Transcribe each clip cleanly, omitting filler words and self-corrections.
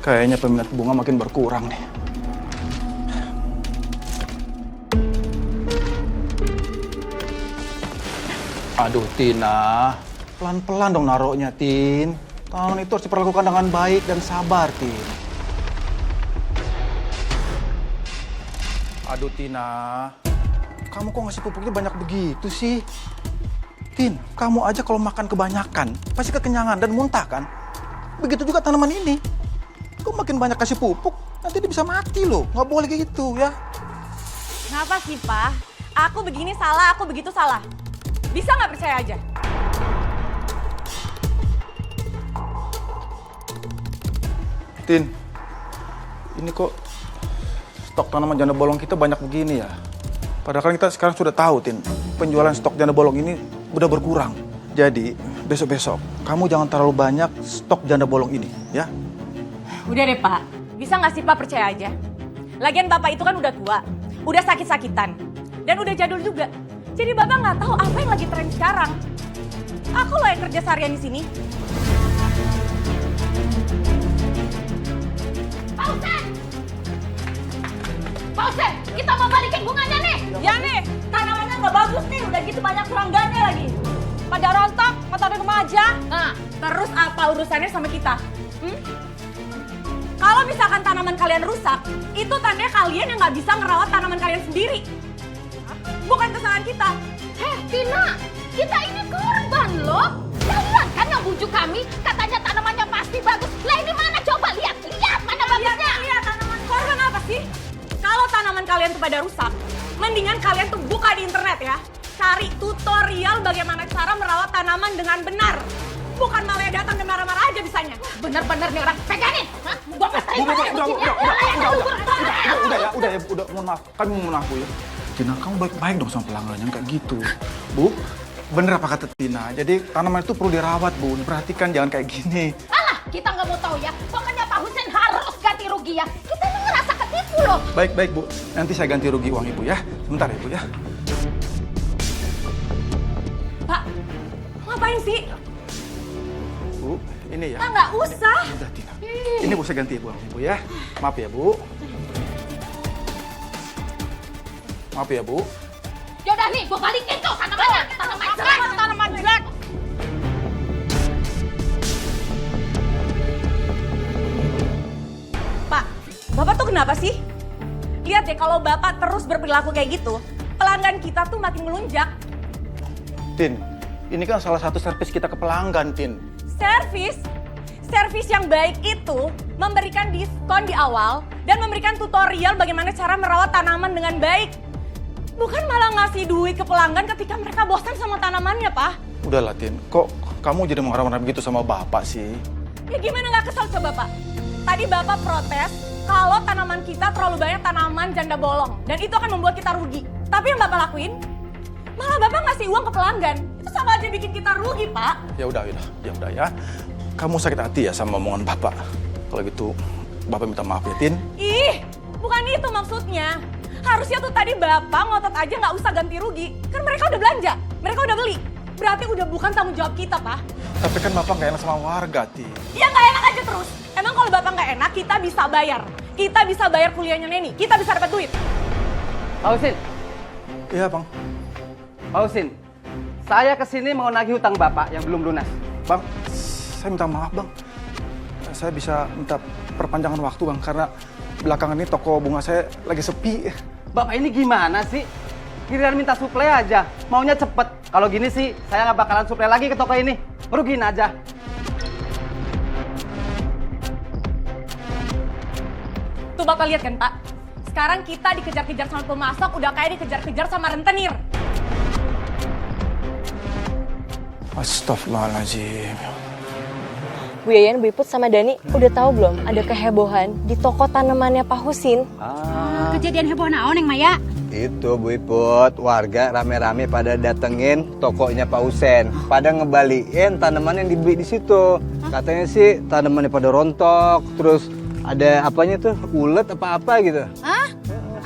Kayaknya peminat bunga makin berkurang nih. Aduh Tina, pelan-pelan dong naruhnya Tin. Tanaman itu harus diperlakukan dengan baik dan sabar Tin. Aduh Tina, kamu kok ngasih pupuknya banyak begitu sih? Tin, kamu aja kalau makan kebanyakan pasti kekenyangan dan muntah kan? Begitu juga tanaman ini. Kok makin banyak kasih pupuk, nanti dia bisa mati loh. Nggak boleh kayak gitu ya. Kenapa sih, Pak? Aku begini salah, aku begitu salah. Bisa nggak percaya aja? Tin, ini kok stok tanaman janda bolong kita banyak begini ya? Padahal kan kita sekarang sudah tahu, Tin, penjualan stok janda bolong ini udah berkurang. Jadi, besok-besok kamu jangan terlalu banyak stok janda bolong ini, ya? Udah deh, Pak. Bisa nggak sih, Pak, percaya aja? Lagian Bapak itu kan udah tua, udah sakit-sakitan, dan udah jadul juga. Jadi Bapak nggak tahu apa yang lagi tren sekarang. Aku loh yang kerja seharian di sini. Pak Husen! Pak Husen, kita mau balikin bunganya nih! Ya nih, tanamannya nggak bagus nih, udah gitu banyak seranggannya lagi. Pada rontok, mata remaja. Nah, terus apa urusannya sama kita? Kalau misalkan tanaman kalian rusak, itu tandanya kalian yang nggak bisa ngerawat tanaman kalian sendiri. Bukan kesalahan kita. Heh, Tina, kita ini korban loh. Kalian kan yang bujuk kami, katanya tanamannya pasti bagus. Lah ini mana coba lihat, lihat mana bagusnya. Lihat tanaman korban apa sih? Kalau tanaman kalian tuh pada rusak, mendingan kalian tuh buka di internet ya. Cari tutorial bagaimana cara merawat tanaman dengan benar. Bukan malah datang dan marah-marah aja bisanya. Bener-bener nih orang pegangin. Hah? Gua pastiin Udah ya, udah, mohon maaf. Kami mohon maaf, Bu ya. Tina, kamu baik-baik dong sama pelanggan yang kayak gitu. Bu, bener apa kata Tina? Jadi tanaman itu perlu dirawat, Bu. Diperhatikan, jangan kayak gini. Alah, kita nggak mau tahu ya. Pokoknya Pak Husen harus ganti rugi ya. Kita ini ngerasa ketipu loh. Baik, Bu. Nanti saya ganti rugi uang Ibu ya. Sebentar ya, Bu ya. Pak, ngapain sih? Bu, ini ya. Ah, nggak usah. Udah, Tina. Ini Bu, saya ganti uang Ibu ya. Maaf ya, Bu. Maaf ya, Bu. Yaudah nih, gua balikin tuh tanamannya. Tanaman jelek. Tanaman jelek. Pak, Bapak tuh kenapa sih? Lihat deh, kalau Bapak terus berperilaku kayak gitu, pelanggan kita tuh makin melunjak. Tin, ini kan salah satu servis kita ke pelanggan, Tin. Servis? Servis yang baik itu memberikan diskon di awal dan memberikan tutorial bagaimana cara merawat tanaman dengan baik. Bukan malah ngasih duit ke pelanggan ketika mereka bosan sama tanamannya, Pak. Udahlah, Tin. Kok kamu jadi marah-marah begitu sama Bapak sih? Ya gimana nggak kesel coba, Pak? Tadi Bapak protes kalau tanaman kita terlalu banyak tanaman janda bolong. Dan itu akan membuat kita rugi. Tapi yang Bapak lakuin, malah Bapak ngasih uang ke pelanggan. Itu sama aja bikin kita rugi, Pak. Ya udah ya. Kamu sakit hati ya sama omongan Bapak. Kalau gitu, Bapak minta maaf ya, Tin. Ih, bukan itu maksudnya. Harusnya tuh tadi Bapak ngotot aja nggak usah ganti rugi. Kan mereka udah belanja, mereka udah beli. Berarti udah bukan tanggung jawab kita, Pak. Tapi kan Bapak nggak enak sama warga, Tin. Ya nggak enak aja terus. Emang kalau Bapak nggak enak, kita bisa bayar. Kita bisa bayar kuliahnya Neni, kita bisa dapat duit. Pak Husin, Iya, Bang. Pak Husin, saya kesini mau nagih hutang Bapak yang belum lunas. Bang, saya minta maaf, Bang. Saya bisa minta perpanjangan waktu, Bang, karena belakangan ini toko bunga saya lagi sepi. Bapak ini gimana sih? Giliran minta suplai aja, maunya cepet. Kalau gini sih, saya nggak bakalan suplai lagi ke toko ini. Merugiin aja. Tuh Bapak lihat kan, Pak? Sekarang kita dikejar-kejar sama pemasok, udah kayak dikejar-kejar sama rentenir. Astagfirullahaladzim. Bu Yayan, Bu Iput sama Dani udah tahu belum ada kehebohan di toko tanamannya Pak Husin? Kejadian heboh naon yang Maya? Itu Bu Iput, warga rame-rame pada datengin tokonya Pak Husen. Pada ngebalikin tanaman yang dibeli di situ. Katanya sih tanamannya pada rontok, terus ada apanya tuh, ulet apa-apa gitu. Hah?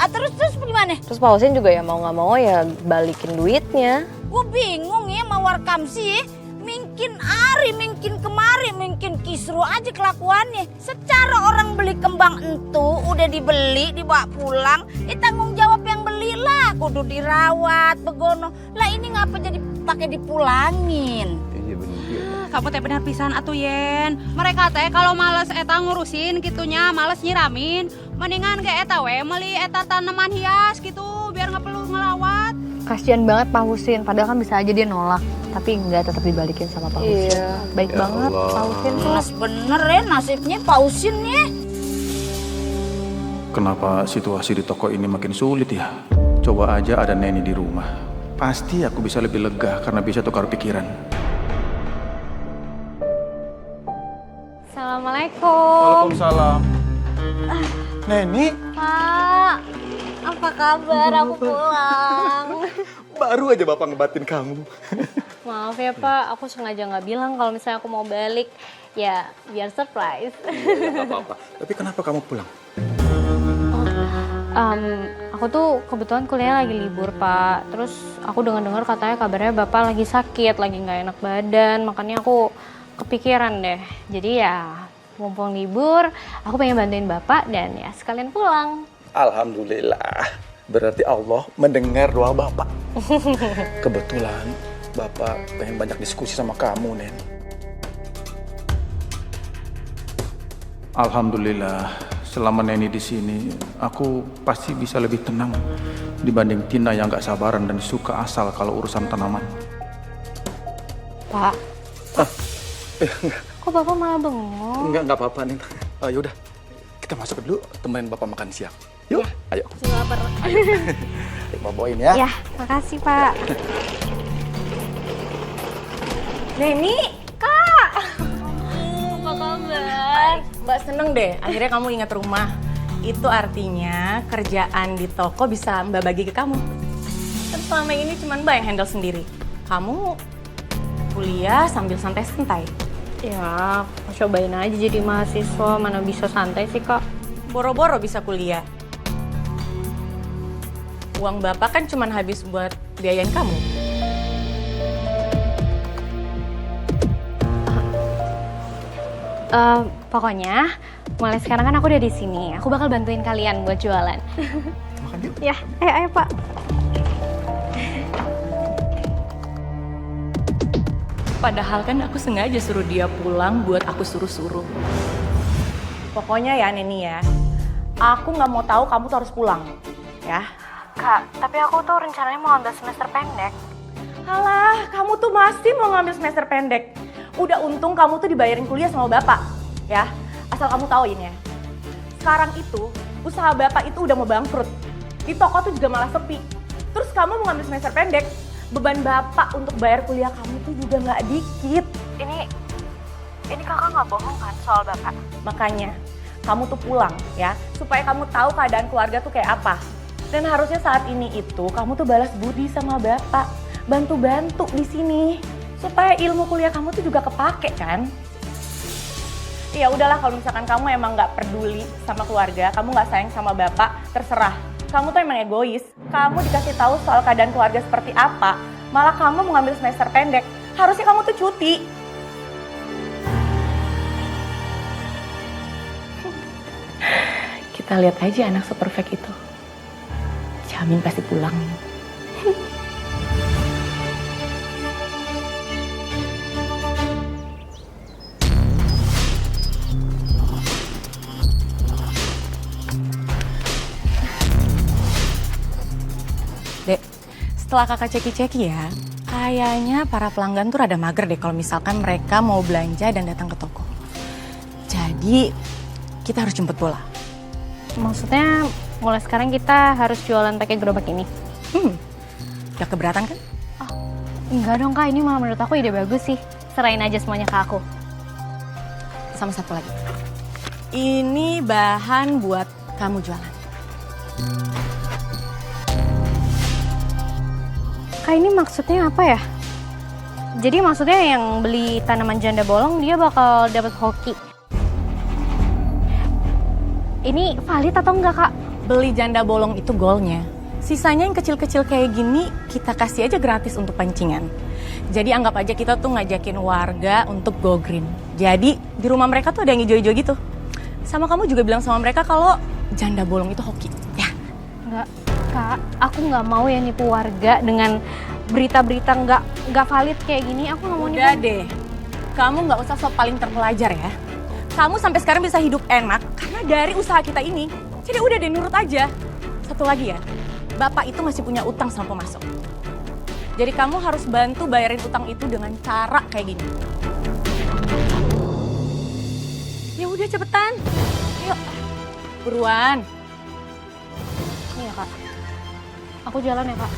Terus gimana? Terus Pak Husin juga ya mau nggak mau ya balikin duitnya. Gue bingung ya mawar kamsi. Mingki Mungkin ari, mungkin kemari, mungkin kisru aja kelakuannya. Secara orang beli kembang entu udah dibeli, dibawa pulang, tanggung jawab yang beli lah, kudu dirawat, begono. Lah ini ngapa jadi pakai dipulangin? Iya bener. Kamu teh benar pisan atuh Yen. Mereka teh kalau males eta ngurusin gitunya, males nyiramin. Mendingan ke eta we meuli eta tanaman hias gitu biar nggak perlu ngelawat. Kasian banget Pak Husin, padahal kan bisa aja dia nolak. Tapi enggak, tetap dibalikin sama Pak Husin. Baik Ya banget Allah. Pak Husin tuh. Jelas bener ya nasibnya Pak Husin ya. Kenapa situasi di toko ini makin sulit ya? Coba aja ada Neni di rumah. Pasti aku bisa lebih lega karena bisa tukar pikiran. Assalamualaikum. Waalaikumsalam. Neni, Pak, apa kabar? Aku pulang. baru aja Bapak ngebatin kamu. Maaf ya Pak, aku sengaja nggak bilang kalau misalnya aku mau balik. Ya, biar surprise. Nggak apa-apa. Tapi kenapa kamu pulang? Aku tuh kebetulan kuliah lagi libur Pak. Terus aku dengar-dengar katanya kabarnya Bapak lagi sakit, lagi nggak enak badan. Makanya aku kepikiran deh. Jadi ya mumpung libur, aku pengen bantuin Bapak dan ya sekalian pulang. Alhamdulillah. Berarti Allah mendengar doa Bapak. Kebetulan Bapak pengen banyak diskusi sama kamu, Nen. Alhamdulillah, selama Neni di sini, aku pasti bisa lebih tenang dibanding Tina yang gak sabaran dan suka asal kalau urusan tanaman. Pak, kok Bapak malah bengong? Enggak apa-apa, Nen. Yaudah, kita masuk dulu, temenin Bapak makan siang. Yuk, ayo. Lapar. Ayo, bawain ya. Ya, makasih Pak. Neni, Kak. Apa kabar? Mbak seneng deh, akhirnya kamu ingat rumah. Itu artinya kerjaan di toko bisa Mbak bagi ke kamu. Kan selama ini cuma Mbak yang handle sendiri. Kamu kuliah sambil santai-santai. Ya, aku cobain aja jadi mahasiswa, mana bisa santai sih Kak. Boro-boro bisa kuliah. Uang Bapak kan cuma habis buat biayain kamu. Pokoknya mulai sekarang kan aku udah di sini. Aku bakal bantuin kalian buat jualan. Makan yuk. Ya, ayo Pak. Padahal kan aku sengaja suruh dia pulang buat aku suruh-suruh. Pokoknya ya Neni ya, aku nggak mau tahu kamu tuh harus pulang, ya. Kak, tapi aku tuh rencananya mau ambil semester pendek. Alah, kamu tuh masih mau ngambil semester pendek. Udah untung kamu tuh dibayarin kuliah sama Bapak, ya. Asal kamu tahu ini ya. Sekarang itu, usaha Bapak itu udah mau bangkrut. Di toko tuh juga malah sepi. Terus kamu mau ngambil semester pendek, beban Bapak untuk bayar kuliah kamu tuh juga nggak dikit. Ini kakak nggak bohong kan soal Bapak? Makanya, kamu tuh pulang ya, supaya kamu tahu keadaan keluarga tuh kayak apa. Dan harusnya saat ini itu kamu tuh balas budi sama Bapak, bantu-bantu di sini supaya ilmu kuliah kamu tuh juga kepake kan. Ya udahlah, kalau misalkan kamu emang nggak peduli sama keluarga, kamu nggak sayang sama Bapak, terserah. Kamu tuh emang egois. Kamu dikasih tahu soal keadaan keluarga seperti apa, malah kamu mau ngambil semester pendek. Harusnya kamu tuh cuti. Kita lihat aja anak seperfect itu. Jamin pasti pulang. Dek, setelah kakak ceki-ceki ya, kayaknya para pelanggan tuh rada mager deh kalau misalkan mereka mau belanja dan datang ke toko. Jadi, kita harus jemput bola. Maksudnya mulai sekarang kita harus jualan pakai gerobak ini? Gak keberatan kan? Enggak dong Kak, ini malah menurut aku ide bagus sih. Serain aja semuanya ke aku. Sama satu lagi. Ini bahan buat kamu jualan. Kak, ini maksudnya apa ya? Jadi maksudnya yang beli tanaman janda bolong dia bakal dapat hoki. Ini valid atau enggak Kak? Beli janda bolong itu goalnya. Sisanya yang kecil-kecil kayak gini kita kasih aja gratis untuk pancingan. Jadi anggap aja kita tuh ngajakin warga untuk go green. Jadi di rumah mereka tuh ada yang hijau-hijau gitu. Sama kamu juga bilang sama mereka kalau janda bolong itu hoki. Ya. Enggak, Kak, aku nggak mau ya nipu warga dengan berita-berita nggak valid kayak gini. Aku nggak mau nipu. Udah deh, kamu nggak usah sok paling terpelajar ya. Kamu sampai sekarang bisa hidup enak karena dari usaha kita ini. Jadi udah deh nurut aja. Satu lagi ya, Bapak itu masih punya utang sama pemasok. Jadi kamu harus bantu bayarin utang itu dengan cara kayak gini. Ya udah cepetan. Ayo. Buruan. Iya, Kak. Aku jalan ya, Kak.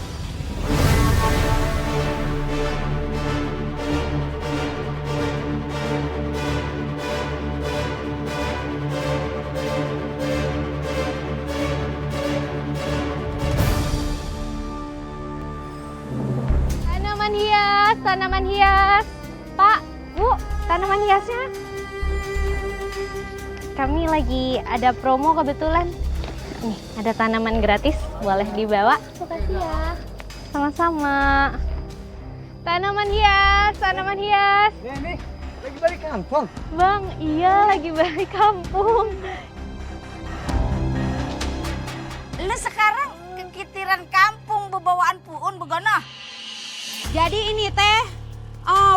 Tanaman hias. Pak, Bu, tanaman hiasnya. Kami lagi ada promo kebetulan. Nih, ada tanaman gratis, boleh dibawa. Makasih ya. Sama-sama. Tanaman hias, tanaman hias. Nih, lagi balik kampung. Bang, iya lagi balik kampung. Lu sekarang kekitiran kampung bebawaan puun begono. Jadi ini teh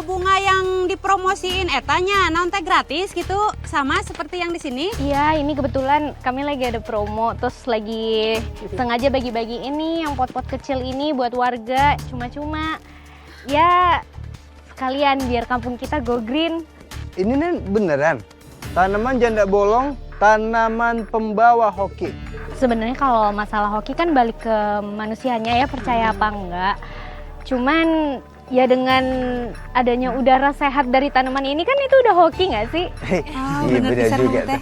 bunga yang dipromosiin etanya naon teh gratis gitu sama seperti yang di sini. Iya, ini kebetulan kami lagi ada promo, terus lagi sengaja bagi-bagi ini yang pot-pot kecil ini buat warga cuma-cuma. Ya, sekalian biar kampung kita go green. Ini nih beneran tanaman janda bolong, tanaman pembawa hoki. Sebenarnya kalau masalah hoki kan balik ke manusianya ya, percaya apa enggak. Cuman ya dengan adanya udara sehat dari tanaman ini kan itu udah hoki nggak sih? Iya bener juga tuh.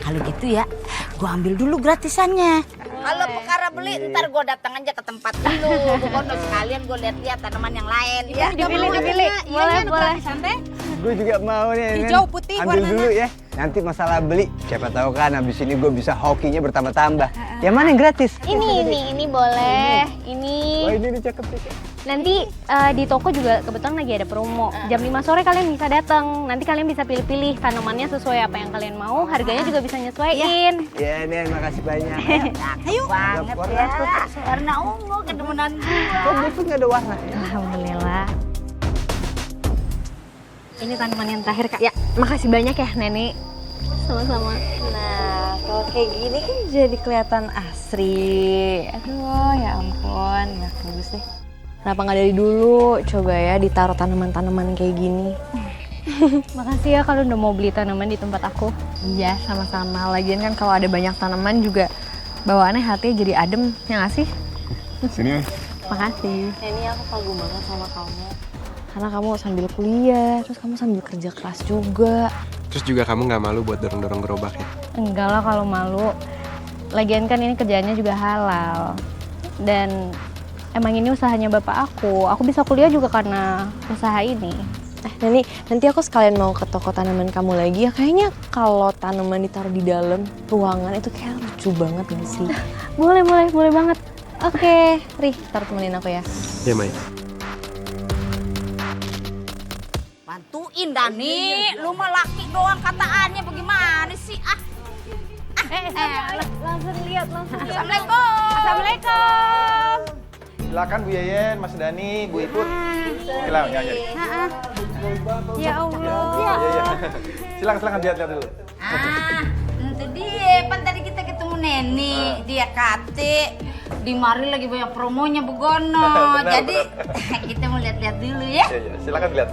Kalau gitu ya, gua ambil dulu gratisannya. Kalau perkara beli, ntar gua datang aja ke tempat dulu. Begono sekalian gua lihat-lihat tanaman yang lain. Ya, Dipilih. Boleh. Santai. Gue juga mau nih. Hijau putih ambil warnanya. dulu ya. Nanti masalah beli, siapa tahu kan habis ini gue bisa hokinya bertambah-tambah. Yang mana yang gratis? Ini boleh. Wah Ini ini cakep sih. nanti di toko juga kebetulan lagi ada promo. Jam 5 sore kalian bisa datang. Nanti kalian bisa pilih-pilih tanamannya sesuai apa yang kalian mau. Harganya juga bisa nyesuaiin. Ya Nen, makasih banyak. ayo banget ya. Warna ungu kedemenan Kok gua. gue tuh gak ada warna? Alhamdulillah. Ini tanaman yang terakhir, Kak. Ya, makasih banyak ya, Nenek. Sama-sama. Nah, kalau kayak gini kan jadi kelihatan asri. Aduh, ya ampun, ya bagus deh. Kenapa nggak dari dulu? Coba ya ditaruh tanaman-tanaman kayak gini. Makasih ya kalau udah mau beli tanaman di tempat aku. Iya, sama-sama. Lagian kan kalau ada banyak tanaman juga bawaannya hatinya jadi adem, ya nggak sih? Sini, Makasih. Ini aku kagum banget sama kamu. Karena kamu sambil kuliah, terus kamu sambil kerja keras juga. Terus juga kamu nggak malu buat dorong-dorong gerobak ya? Enggak lah kalau malu. Lagian kan ini kerjaannya juga halal. Dan emang ini usahanya bapak aku. Aku bisa kuliah juga karena usaha ini. Nanti aku sekalian mau ke toko tanaman kamu lagi ya. Kayaknya kalau tanaman ditaruh di dalam ruangan itu kayak lucu banget gak sih? Boleh banget. Oke, Rih, ntar temenin aku ya. Iya, Mai. Bantuin Dani, lu mah laki doang kataannya bagaimana sih? Langsung lihat. Assalamualaikum. Silakan Bu Yeyen, Mas Dani, Bu Iput. Silakan ya. Ya Allah. Iya. Silakan lihat dulu. Itu dia, pan tadi kita ketemu Neni, dia kate di mari lagi banyak promonya begono. Benar, Jadi kita mau lihat-lihat dulu ya. Iya, silakan lihat.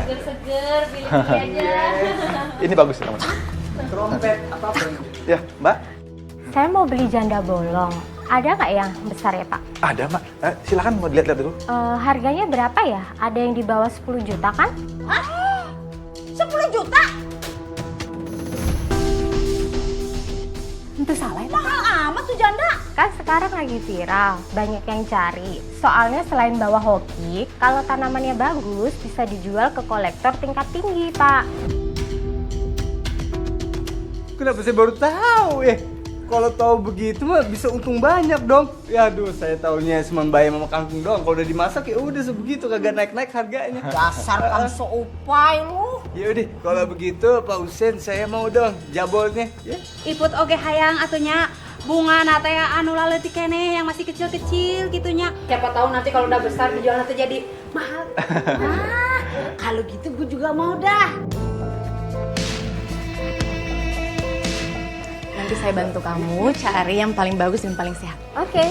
Seger, pilih aja. Ini bagus teman. Trompet apa? Ya, Mbak. Saya mau beli janda bolong. Ada nggak yang besar ya, Pak? Ada, Mbak. Silakan mau dilihat dulu. Harganya berapa ya? Ada yang di bawah 10 juta kan? Hah? 10 juta? Itu salah ya, Pak? Mahal amat tuh janda. Kan sekarang lagi viral, banyak yang cari. Soalnya selain bawa hoki, kalau tanamannya bagus bisa dijual ke kolektor tingkat tinggi, Pak. Kenapa saya baru tahu ya? Kalau tahu begitu mah bisa untung banyak dong. Ya aduh, saya taunya cuma bayam sama kangkung doang. Kalau udah dimasak ya udah sebegitu, kagak naik-naik harganya. Dasar kang seupai lu. Ya udah, kalau begitu Pak Husen saya mau dong jabolnya, ya. Iput oge hayang atunya bunga nate anu laleutik keneh yang masih kecil-kecil gitunya. Siapa tahu nanti kalau udah besar dijual nanti jadi mahal. Nah, kalau gitu gue juga mau dah. Nanti saya bantu kamu cari yang paling bagus dan paling sehat. Oke.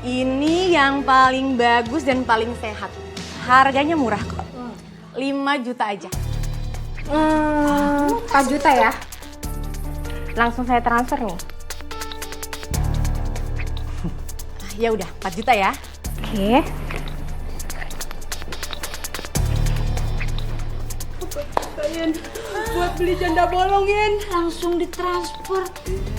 Ini yang paling bagus dan paling sehat. Harganya murah kok. 5 juta aja. 4 juta ya? Langsung saya transfer nih. Ya udah, 4 juta ya. Oke. Buat beli janda bolong, Yen. Langsung ditransfer.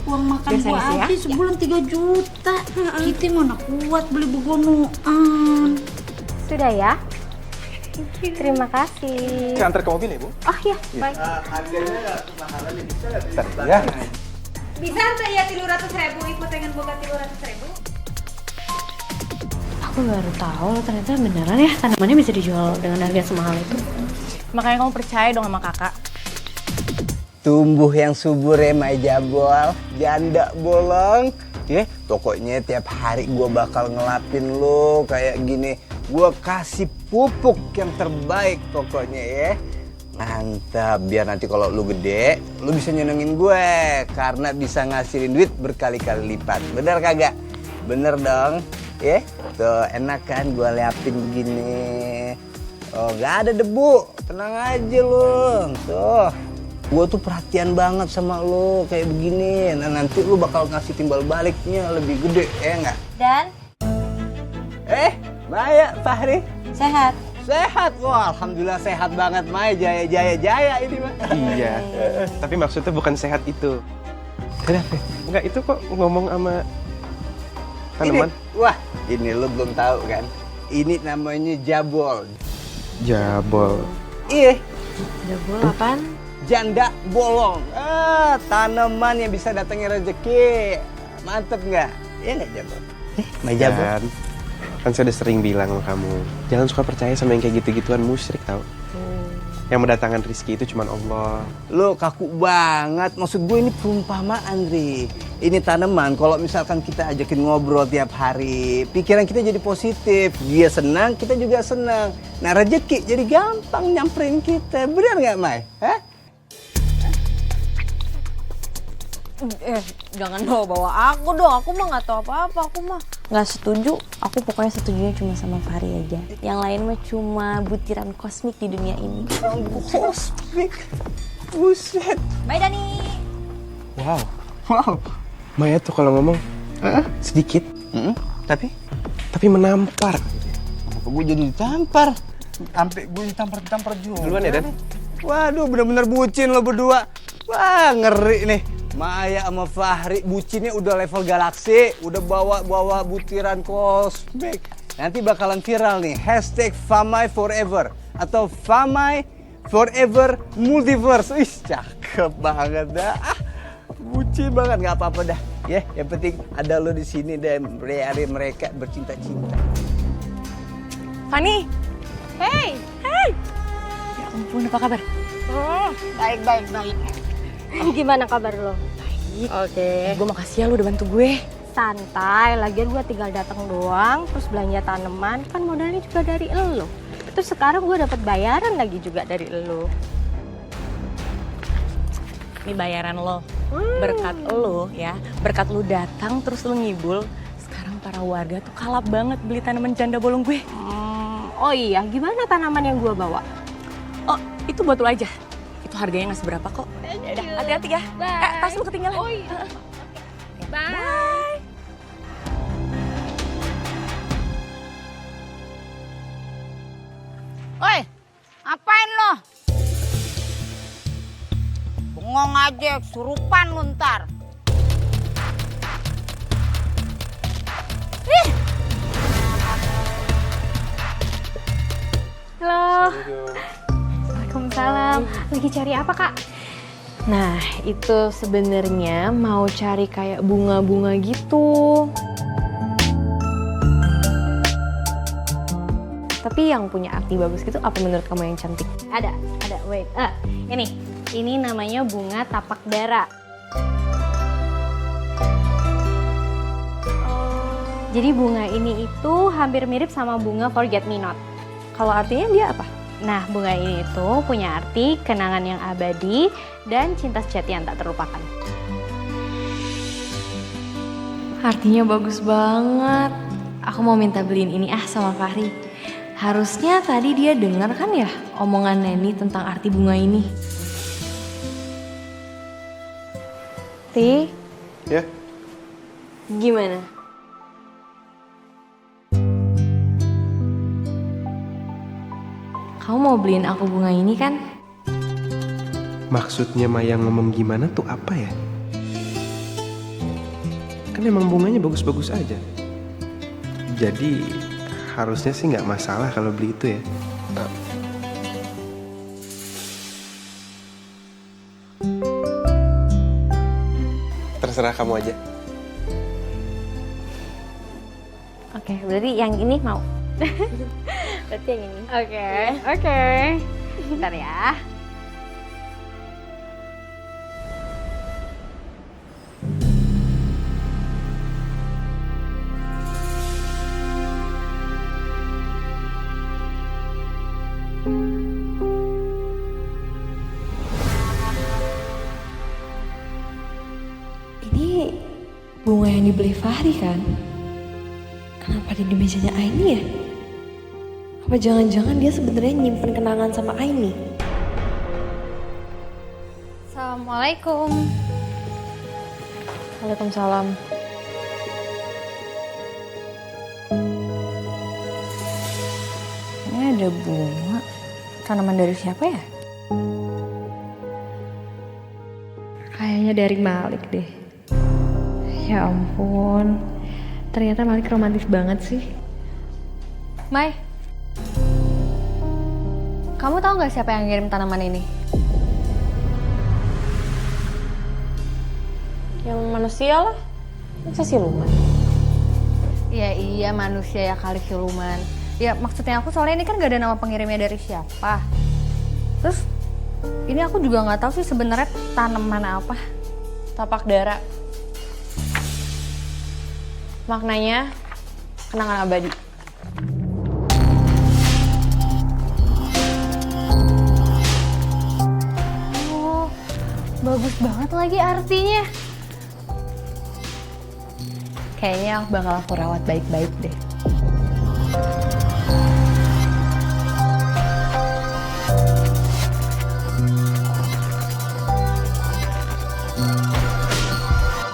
Uang makan Biar saya gua isi ya. aja sebulan 3 juta. Kita mana kuat beli begonuan. Sudah ya? Terima kasih. Saya antar ke mobil ya, Bu. Oh iya, baik. Harganya mahalannya bisa Ya. Bisa teh ya 300.000 ikut dengan boga 300.000. Aku baru tahu ternyata beneran ya tanamannya bisa dijual dengan harga semahal itu. Makanya kamu percaya dong sama kakak. Tumbuh yang subur ya Mai Jabol, janda bolong. Ya, pokoknya tiap hari gua bakal ngelapin lo kayak gini. Gua kasih pupuk yang terbaik pokoknya ya. Mantap, biar nanti kalau lu gede, lu bisa nyenengin gue karena bisa ngasilin duit berkali-kali lipat. Bener kagak? Bener dong. Ya, tuh enak kan gua liapin begini. Oh, gak ada debu. Tenang aja lu. Tuh. Gue tuh perhatian banget sama lo kayak begini. Nah, nanti lu bakal ngasih timbal baliknya lebih gede, ya nggak? Dan Maya, Fahri. sehat. Sehat. Wah, alhamdulillah sehat banget, Maya. Jaya ini, Mah. Iya. Tapi maksudnya bukan sehat itu. Kenapa? Enggak, itu kok ngomong sama tanaman. Wah, ini lu belum tahu kan? Ini namanya jabol. Jabol. Iya, Jabol apaan? janda bolong. Tanaman yang bisa datangin rezeki. Mantep nggak? Iya nggak jabol? Maya jabol. Kan saya udah sering bilang sama kamu, jangan suka percaya sama yang kayak gitu-gituan, musyrik tau. Yang mendatangkan rezeki itu cuma Allah. Lo kaku banget. Maksud gue ini perumpamaan, Ri. Ini tanaman kalau misalkan kita ajakin ngobrol tiap hari, pikiran kita jadi positif. Dia senang, kita juga senang. Nah, rezeki jadi gampang nyamperin kita. Benar nggak, Mai? Hah? Jangan bawa aku dong. Aku mah nggak tahu apa-apa. Aku mah nggak setuju. Aku pokoknya setujunya cuma sama Fahri aja. Yang lain mah cuma butiran kosmik di dunia ini. Kosmik. Buset. Bye Dani. Wow. Maya tuh kalau ngomong sedikit, tapi menampar. Kenapa gue jadi ditampar? Sampai gue ditampar juga. Duluan ya, Dan? Waduh, bener-bener bucin lo berdua. Wah, ngeri nih. Maya sama Fahri bucinnya udah level galaksi, udah bawa butiran kosmik. Nanti bakalan viral nih, #Famai Forever atau Famai Forever Multiverse. Ih, cakep banget dah. Bucin banget, nggak apa-apa dah. Ya, yang penting ada lo di sini dan mereka bercinta-cinta. Fani. Hey. Ya ampun, apa kabar? Baik. Gimana kabar lo? Oke. Gue makasih ya lu udah bantu gue. Santai, lagian gue tinggal datang doang, terus belanja tanaman, kan modalnya juga dari elo. Terus sekarang gue dapat bayaran lagi juga dari elo. Ini bayaran lo. Berkat lo ya. Berkat lo datang terus lo ngibul. Sekarang para warga tuh kalap banget beli tanaman janda bolong gue. Oh iya, gimana tanaman yang gue bawa? Oh, itu buat lo aja. Itu harganya nggak seberapa kok. Yaudah, hati-hati ya. Tas lo ketinggalan. Oh iya. Bye. Oi, ngapain lo? Bengong aja, surupan lu ntar. Halo. Waalaikumsalam. Lagi cari apa, Kak? Nah, itu sebenarnya mau cari kayak bunga-bunga gitu. Tapi yang punya arti bagus gitu apa menurut kamu yang cantik? Ada. Wait. Ini namanya bunga tapak dara. Jadi bunga ini itu hampir mirip sama bunga forget me not. Kalau artinya dia apa? Nah, bunga ini itu punya arti kenangan yang abadi dan cinta sejati yang tak terlupakan. Artinya bagus banget. Aku mau minta beliin ini sama Fahri. Harusnya tadi dia dengar kan ya omongan Neni tentang arti bunga ini. Ti, Ya, gimana? Kamu mau beliin aku bunga ini kan? Maksudnya Maya ngomong gimana tuh apa ya? Kan emang bunganya bagus-bagus aja. Jadi harusnya sih nggak masalah kalau beli itu ya. Terserah kamu aja. Oke, berarti yang ini mau. Berarti yang ini. Oke. Bentar ya. Ini bunga yang dibeli Fahri kan? Kenapa dia di mejanya Aini ya? Apa jangan-jangan dia sebenarnya nyimpen kenangan sama Aini? Assalamualaikum. Waalaikumsalam. Ini ada bunga. Tanaman dari siapa ya? Kayaknya dari Malik deh. Ya ampun. Ternyata Malik romantis banget sih. Mai. Kamu tahu nggak siapa yang ngirim tanaman ini? Yang manusia lah. Masa siluman? Iya manusia ya kali siluman. Ya maksudnya aku soalnya ini kan gak ada nama pengirimnya dari siapa. Terus ini aku juga nggak tahu sih sebenarnya tanaman apa. Tapak dara. Maknanya kenangan abadi. Oh, bagus banget lagi artinya. Kayaknya bakal aku rawat baik-baik deh.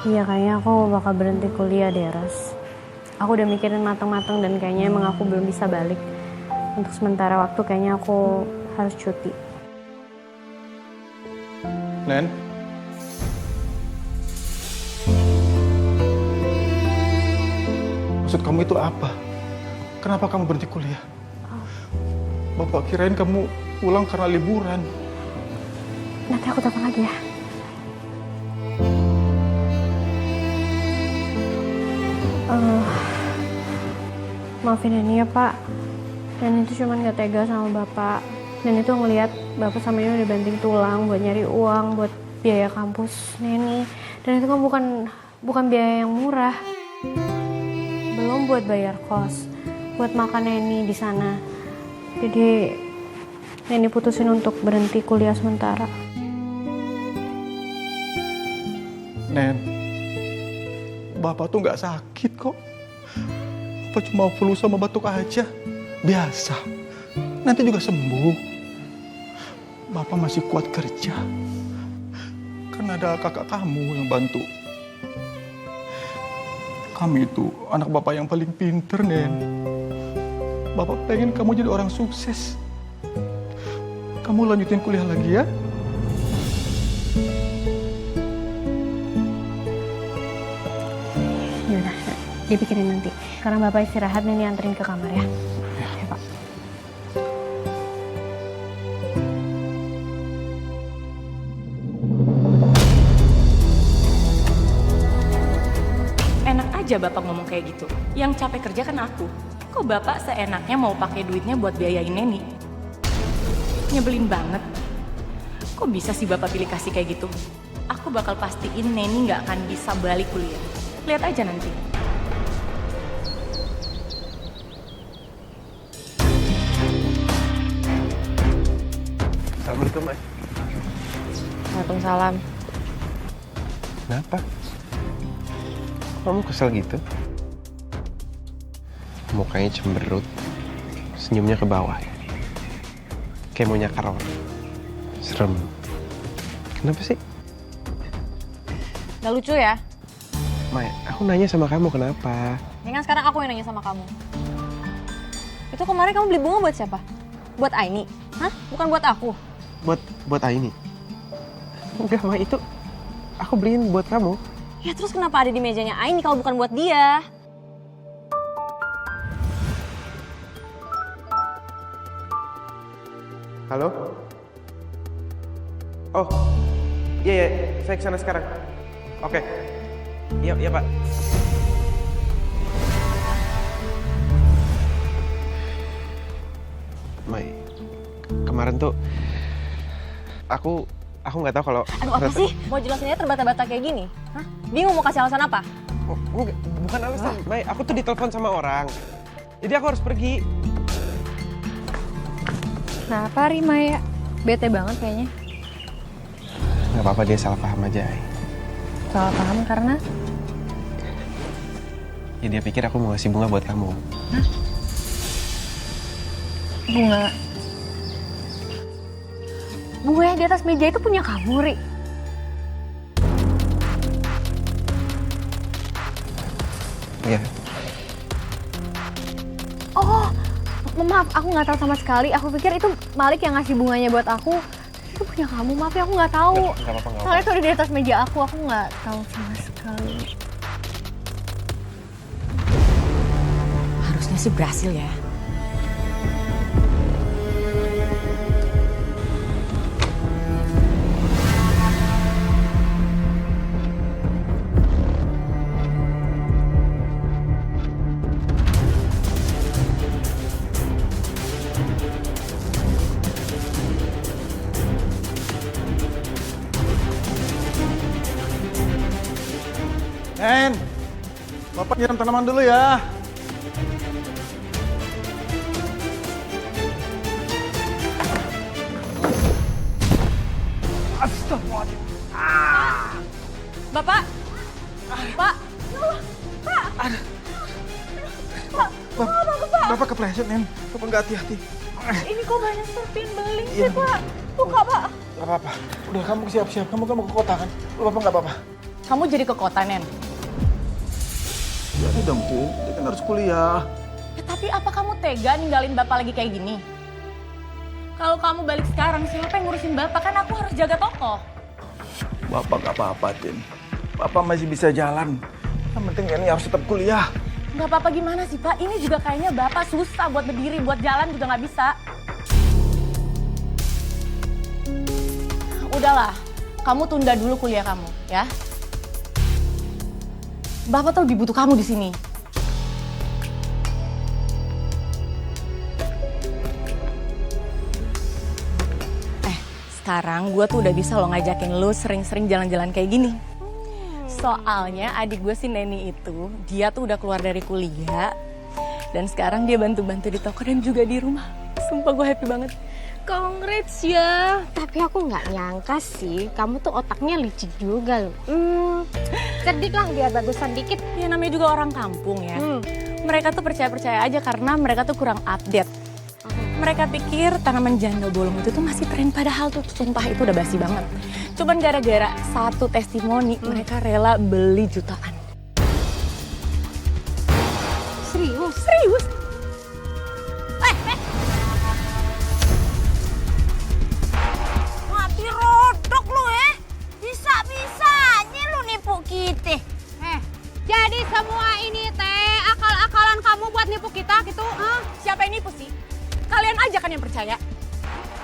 Iya kayaknya aku bakal berhenti kuliah deh Ras. Aku udah mikirin matang-matang dan kayaknya emang aku belum bisa balik. Untuk sementara waktu kayaknya aku harus cuti. Nen. Maksud kamu itu apa? Kenapa kamu berhenti kuliah? Bapak kirain kamu pulang karena liburan. Nanti aku telepon lagi ya. Maafin ini ya Pak. Dan itu cuman gak tega sama Bapak. Dan itu ngelihat Bapak sama ini udah banting tulang buat nyari uang, buat biaya kampus Neni. Dan itu kan bukan biaya yang murah. Belum buat bayar kos, buat makan Neni di sana. Jadi Neni putusin untuk berhenti kuliah sementara. Nen, Bapak tuh nggak sakit kok. Bapak cuma flu sama batuk aja. Biasa. Nanti juga sembuh. Bapak masih kuat kerja. Kan ada kakak kamu yang bantu. Kami itu anak Bapak yang paling pinter, Nen. Bapak pengen kamu jadi orang sukses. Kamu lanjutin kuliah lagi ya. Yaudah, dipikirin nanti. Sekarang Bapak istirahat, Neni anterin ke kamar ya. Ya Pak. aja Bapak ngomong kayak gitu? Yang capek kerja kan aku. Kok Bapak seenaknya mau pakai duitnya buat biayain Neni? Nyebelin banget. Kok bisa sih Bapak pilih kasih kayak gitu? Aku bakal pastiin Neni nggak akan bisa balik kuliah. Lihat aja nanti. Assalamualaikum, Mai. Waalaikumsalam. Kenapa? Kamu kesel gitu? Mukanya cemberut, senyumnya ke bawah. Kayak mau nyakar orang. Serem. Kenapa sih? Gak lucu ya? Mai, aku nanya sama kamu kenapa? Ya kan sekarang aku yang nanya sama kamu. Itu kemarin kamu beli bunga buat siapa? Buat Aini? Hah? Bukan buat aku? Buat Aini. Enggak, Mai, itu aku beliin buat kamu. Ya terus kenapa ada di mejanya Aini kalau bukan buat dia? Halo? Oh, iya, saya kesana sekarang. Oke. Iya, Pak. Mai, kemarin tuh aku nggak tahu kalau. Aduh apa sih? Mau jelasinnya terbata-bata kayak gini? Hah? Bingung mau kasih alasan apa? Oh, enggak, bukan alasan. Mai, aku tuh ditelepon sama orang. Jadi aku harus pergi. Kenapa Rima ya? Bete banget kayaknya. Nggak apa-apa, dia salah paham aja. Salah paham karena? Ya dia pikir aku mau ngasih bunga buat kamu. Hah? Bunga? Bunga yang di atas meja itu punya kamu, Ri? Iya. Oh, maaf, aku nggak tahu sama sekali. Aku pikir itu Malik yang ngasih bunganya buat aku. Itu punya kamu, maaf ya, aku nggak tahu. Nggak apa-apa. Soalnya itu udah di atas meja aku nggak tahu sama sekali. Harusnya sih berhasil ya. Nen, Bapak nyiram tanaman dulu ya. Astagfirullahaladzim. Bapak! Pak! Bapak kepleset, Nen. Bapak nggak hati-hati. Ini kok banyak serpian beling Iya, sih, Pak? Buka, Pak. Gak apa-apa. Udah, kamu siap-siap. Kamu ke kota kan? Bapak nggak apa-apa. Kamu jadi ke kota, Nen? Jadi dong, Tin. Dia kan harus kuliah. Ya, tapi apa kamu tega ninggalin Bapak lagi kayak gini? Kalau kamu balik sekarang, siapa yang ngurusin Bapak? Kan aku harus jaga toko. Bapak nggak apa-apa, Tin. Bapak masih bisa jalan. Yang penting ini harus tetap kuliah. Nggak apa-apa gimana sih, Pak? Ini juga kayaknya Bapak susah buat berdiri, buat jalan juga nggak bisa. Udahlah, kamu tunda dulu kuliah kamu, ya. Bapak tuh lebih butuh kamu di sini. Sekarang gue tuh udah bisa lo ngajakin lo sering-sering jalan-jalan kayak gini. Soalnya adik gue si Neni itu, dia tuh udah keluar dari kuliah. Dan sekarang dia bantu-bantu di toko dan juga di rumah. Sumpah gue happy banget. Congrats ya. Tapi aku nggak nyangka sih, kamu tuh otaknya licik juga loh. Cerdik lah biar bagusan dikit. Ya namanya juga orang kampung ya. Mereka tuh percaya-percaya aja karena mereka tuh kurang update. Mereka pikir tanaman janda bolong itu tuh masih tren, padahal tuh sumpah itu udah basi banget. Cuman gara-gara satu testimoni mereka rela beli jutaan. Serius? Serius? Mati rodok lu ya. Bisa-bisanya lu nipu kita. Jadi semua ini teh akal-akalan kamu buat nipu kita gitu? Siapa yang nipu sih? Kalian aja kan yang percaya.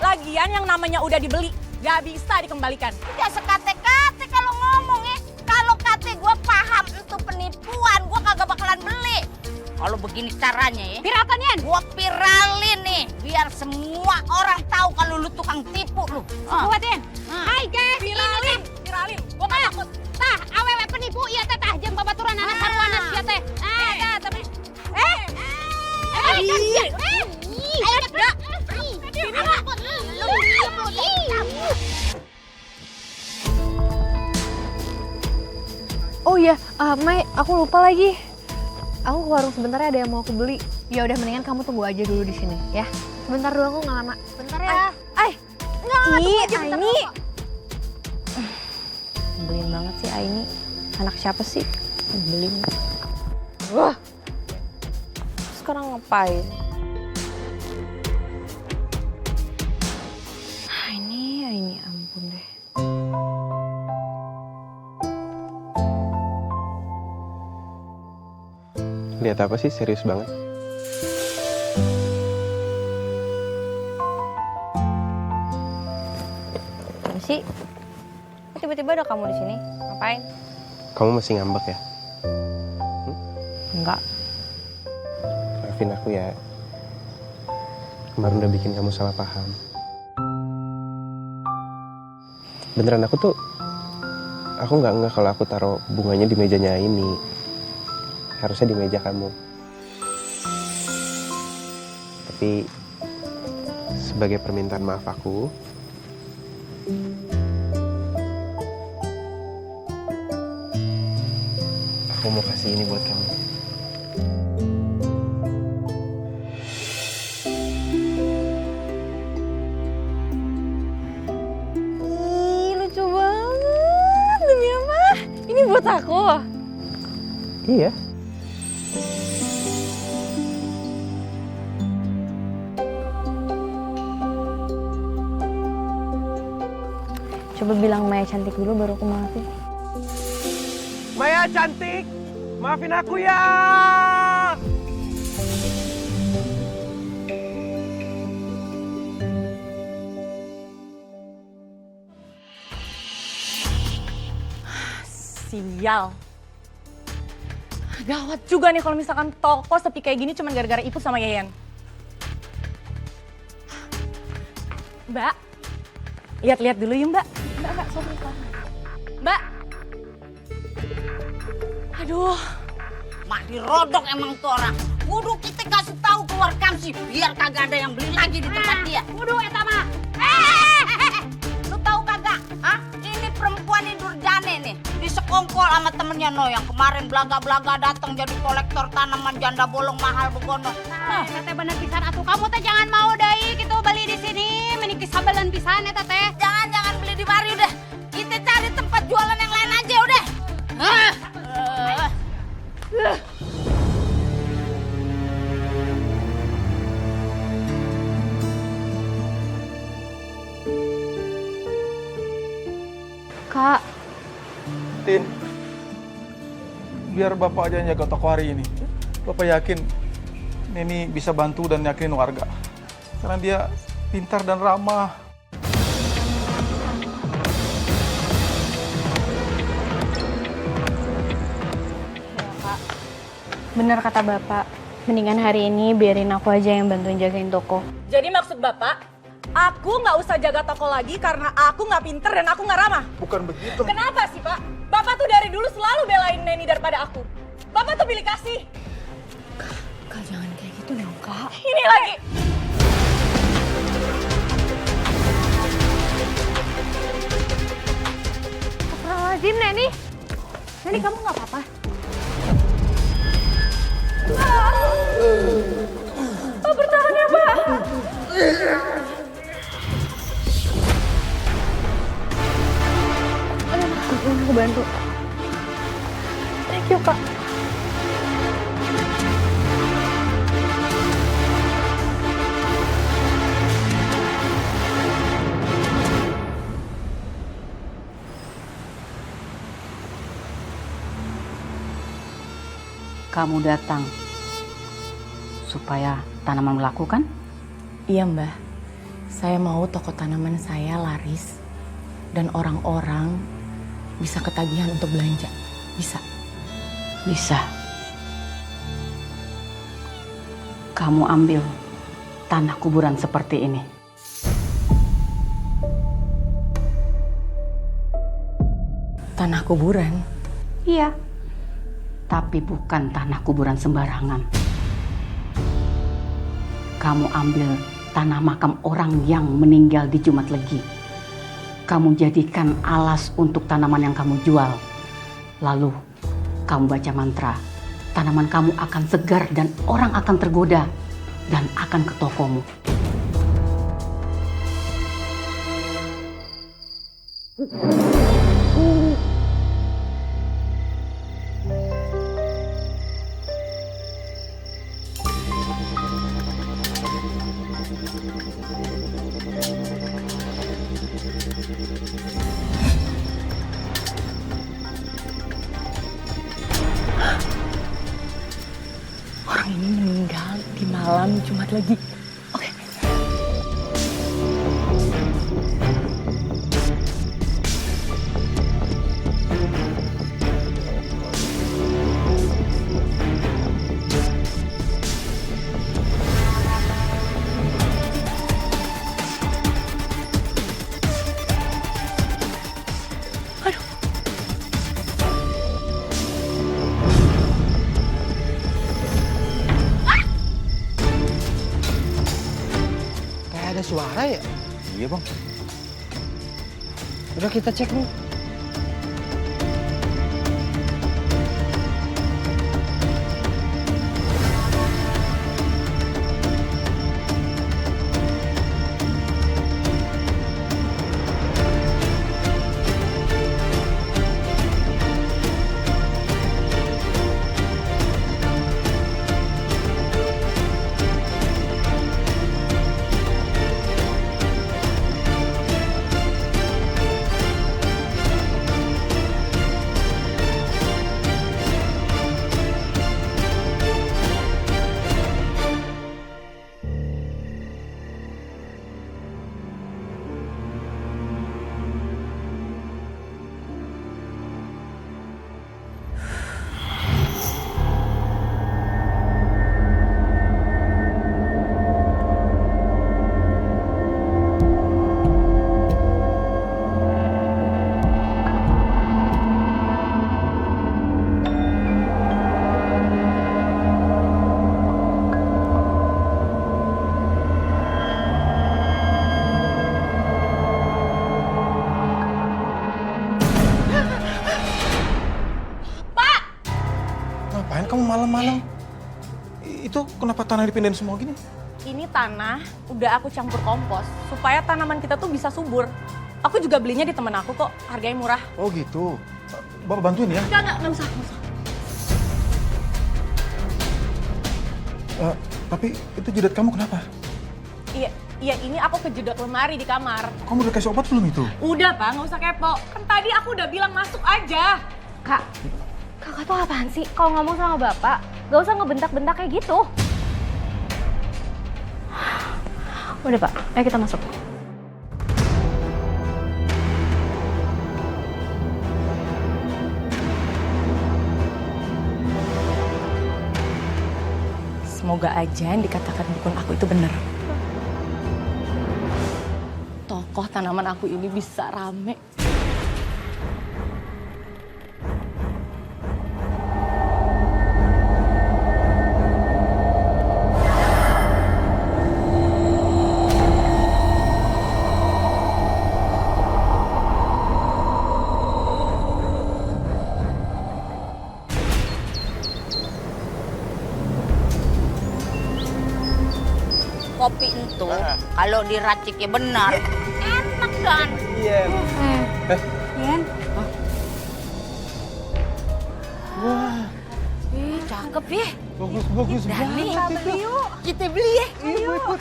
Lagian yang namanya udah dibeli, gak bisa dikembalikan. Tidak sekate-kate kalau ngomong ya. Kalau kate gue paham itu penipuan, gue kagak Kalau begini caranya ya. Viralkan Yen. Gua viralin nih, biar semua orang tahu kalau lu tukang tipu lu. Kuat Yen. Hai guys, Viralin, viralin. Gua gak takut. Tah, awewe penipu ieu teh tah jeung babaturan anak sarwana sia teh. Tah tapi Oh iya, Mai, aku lupa lagi. Aku ke warung sebentar ya, ada yang mau aku beli. Ya udah mendingan kamu tunggu aja dulu di sini ya. Sebentar dulu, aku nggak lama. Bentar ya. Aini. Nyebelin banget sih Aini. Anak siapa sih? Nyebelin. Wah. Sekarang ngapain? Aini, ampun deh. Lihat apa sih? Serius banget. Apa sih? Kok tiba-tiba ada kamu di sini? Ngapain? Kamu masih ngambek ya? Enggak. Maafin aku ya. Kemarin udah bikin kamu salah paham. Beneran aku nggak ngeh kalau aku taruh bunganya di mejanya ini. Harusnya di meja kamu. Tapi sebagai permintaan maaf aku mau kasih ini buat kamu. Ih, lucu banget. Demi apa? Ini buat aku. Iya. Coba bilang Maya cantik dulu baru aku maafin. Maya cantik, maafin aku ya. Sial. Gawat juga nih kalau misalkan toko sepi kayak gini cuma gara-gara Ipul sama Yayan. Mbak, lihat-lihat dulu yuk Mbak. Mbak, sorry. Mbak. Aduh. Mak dirodok emang tuh orang. Kudu kita kasih tahu keluar kamsi biar kagak ada yang beli lagi di tempat dia. kudu eta mah. Lu tahu kagak? Hah? Ini perempuan ini Durjane nih. Disekongkol sama temennya no yang kemarin belaga-belaga datang jadi kolektor tanaman janda bolong mahal begono. Nah, eta teh bener pisan atuh kamu teh jangan mau deui kitu beli di sini. Meniki sabelan pisan eta teh. Jangan beli di mari udah. Kita cari tempat jualan yang lain aja udah. Kak, Tin, biar Bapak aja yang jaga toko hari ini. Bapak yakin Neni bisa bantu dan yakinin warga. Karena dia pintar dan ramah. Bener kata Bapak, mendingan hari ini biarin aku aja yang bantuin jagain toko. Jadi maksud Bapak, aku nggak usah jaga toko lagi karena aku nggak pinter dan aku nggak ramah. Bukan begitu. Kenapa sih Pak? Bapak tuh dari dulu selalu belain Neni daripada aku. Bapak tuh pilih kasih. Kak jangan kayak gitu dong Kak. Ini lagi. Astagfirullahaladzim Neni. Neni kamu nggak apa-apa? Pak bertahan ya Pak. Aku bantu. Thank you Kak. Kamu datang supaya tanaman laku kan? Iya Mbah, saya mau toko tanaman saya laris dan orang-orang bisa bisa ketagihan untuk belanja. Bisa. Bisa. Kamu ambil tanah kuburan seperti ini. Tanah kuburan? Iya. Tapi bukan tanah kuburan sembarangan. Kamu ambil tanah makam orang yang meninggal di Jumat Legi. Kamu jadikan alas untuk tanaman yang kamu jual. Lalu kamu baca mantra. Tanaman kamu akan segar dan orang akan tergoda dan akan ke tokomu. Orang ini meninggal di malam Jumat Legi. Oke. Kayak ada suara ya? Iya bang. Udah kita cek nih. Ngapain kamu malam-malam? Itu kenapa tanah dipindahin semua gini? Ini tanah udah aku campur kompos supaya tanaman kita tuh bisa subur. Aku juga belinya di temen aku kok, harganya murah. Oh gitu. Bapak bantuin ya? Enggak usah. Tapi itu jidat kamu kenapa? Iya ini aku kejedot lemari di kamar. Kamu udah kasih obat belum itu? Udah Pak, nggak usah kepo. Kan tadi aku udah bilang masuk aja. Kak, kakak tuh apaan sih? Kalau ngomong sama bapak, gak usah ngebentak-bentak kayak gitu. Udah Pak, ayo kita masuk. Semoga aja yang dikatakan dukun aku itu bener. Tokoh tanaman aku ini bisa rame. Kopi itu kalau diraciknya benar enak kan? Iya. Yen, Ih, cakep ya. Bagus banget itu. Kita beli ya. Iya, ikut.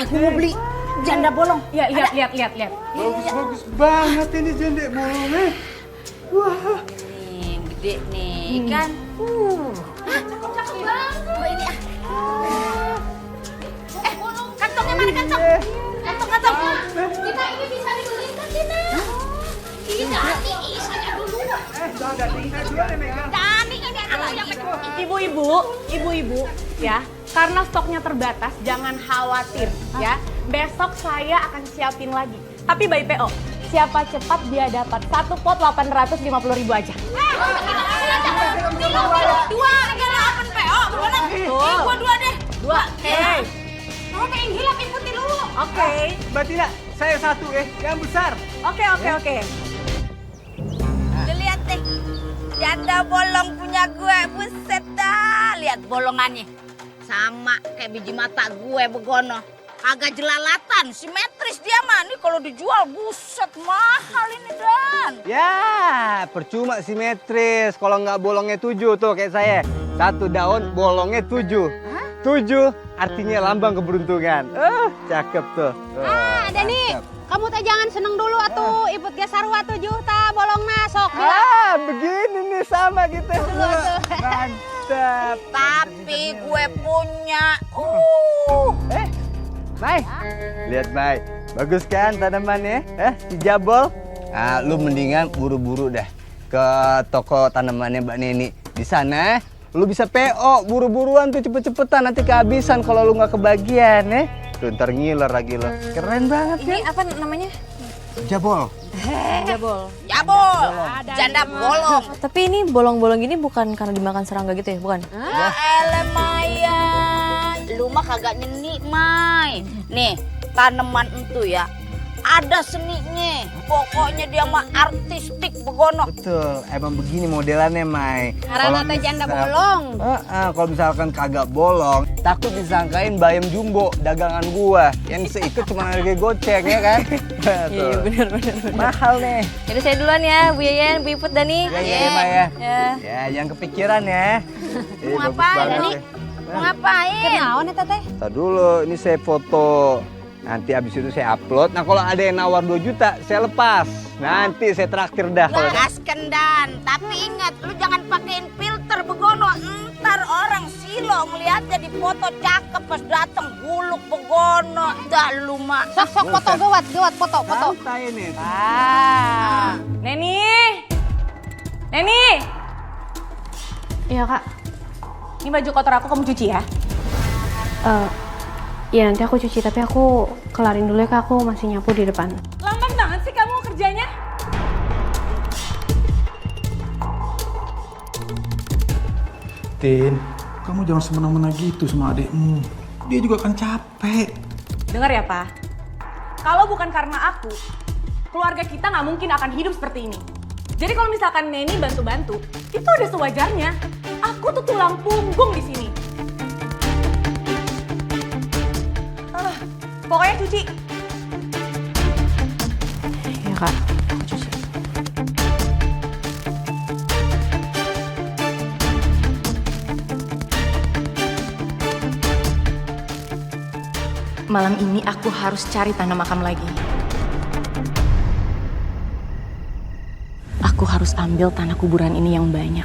Aku mau beli janda bolong. Ya, lihat. Bagus banget ini janda bolongnya. Wah. Nih, gede nih kan. Cakep banget. Oh, ini ah. Kantongnya mana kantong? Kantong. Kita ini bisa dibeli kan, Tina? Tidak, ini isinya dulu. Jangan tinggal dia megang. Dani ini ada lagi. Ibu-ibu, ya. Karena stoknya terbatas, jangan khawatir ya. Besok saya akan siapin lagi. Tapi by PO, siapa cepat dia dapat 1 pot 850.000 aja. Dua, negara apa PO? Mana? Gua dua deh. Dua. Oke. Mau main hilap ikutin dulu. Oke. Mbak Tina, saya satu yang besar. Oke. Lihat deh. Janda bolong punya gue, buset dah. Lihat bolongannya. Sama kayak biji mata gue begono. Agak jelalatan, simetris dia mah. Nih kalau dijual, buset mahal ini Dan. Ya, percuma simetris. Kalau nggak bolongnya 7 tuh kayak saya. 1 daun bolongnya 7. 7 artinya lambang keberuntungan. Cakep tuh. Dani, kamu teh jangan seneng dulu atuh. Iput ge sarua 7 ta bolong masuk. Begini nih sama kita semua. Mantap. Tapi gue punya. Mai, lihat Mai, bagus kan tanamannya? Si Jabol? Ah, lu mendingan buru-buru dah ke toko tanamannya Mbak Neni. Di sana lu bisa PO, buru-buruan tuh cepet-cepetan, nanti kehabisan kalau lu nggak kebagian ya. Tuh ntar ngiler lagi lo. Keren banget Ini apa namanya? Jabol. Jabol. Jabol, janda bolong. Tapi ini bolong-bolong gini bukan karena dimakan serangga gitu ya, bukan? Ya elah Maya, lu mah kagak nyeni Mai. Nih tanaman itu ya, ada seninya. Pokoknya dia mah artistik begono. Betul, emang begini modelannya Mai. Karena teh janda bolong. Kalau misalkan kagak bolong, takut disangkain bayam jumbo dagangan gua. Yang seikut cuma harga goceng ya kan? Iya benar. Mahal nih. Jadi saya duluan ya, Bu Yayan, Bu Iput, Dani. Ya, Maya. Ya. Ya, yang kepikiran ya. Mau ngapain, Dani? Mau ngapain? Kenaon ya Teteh? Ntar dulu, ini saya foto. Nanti abis itu saya upload. Nah kalau ada yang nawar 2 juta, saya lepas. Nanti saya traktir dah. Gasken Dan, tapi ingat lu jangan pakein filter begono. Ntar orang silo ngeliatnya di foto cakep pas dateng guluk begono. Dah lu mah. Sok foto gawat foto. Santai nih. Neni. Iya kak. Ini baju kotor aku kamu cuci ya. Iya nanti aku cuci, tapi aku kelarin dulu ya kak, aku masih nyapu di depan. Lambat banget sih kamu kerjanya. Tin, kamu jangan semena-mena gitu sama adikmu. Dia juga kan capek. Dengar ya, Pak. Kalau bukan karena aku, keluarga kita nggak mungkin akan hidup seperti ini. Jadi kalau misalkan Neni bantu-bantu, itu udah sewajarnya. Aku tuh tulang punggung di sini. Pokoknya cuci. Iya kak, aku cuci. Malam ini aku harus cari tanah makam lagi. Aku harus ambil tanah kuburan ini yang banyak,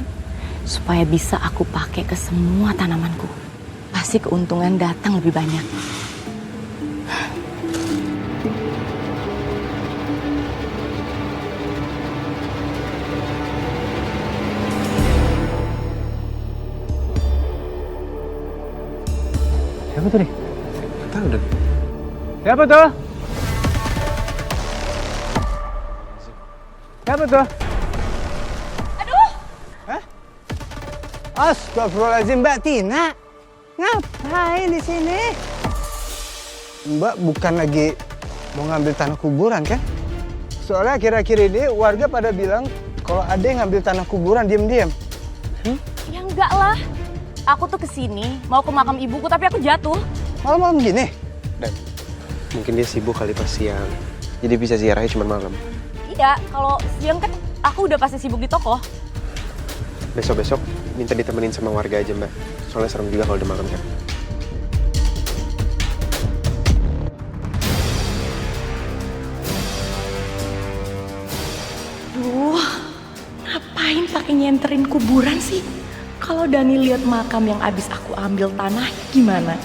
supaya bisa aku pakai ke semua tanamanku. Pasti keuntungan datang lebih banyak. Siapa tuh nih? Tahu deh. Siapa tuh? Siapa tuh? Aduh! Astagfirullahaladzim, Mbak Tina. Ngapain di sini? Mbak bukan lagi mau ngambil tanah kuburan kan? Soalnya akhir-akhir ini warga pada bilang kalau ada yang ngambil tanah kuburan diam-diam. Ya enggak lah. Aku tuh kesini mau ke makam ibuku tapi aku jatuh. Malam-malam gini? Dan mungkin dia sibuk kali pas siang. Jadi bisa ziarahnya cuma malam. Iya, kalau siang kan aku udah pasti sibuk di toko. Besok-besok minta ditemenin sama warga aja mbak. Soalnya serem juga kalau udah malam kan. Duh, ngapain pakai nyenterin kuburan sih? Kalau Dani lihat makam yang abis aku ambil tanah, gimana?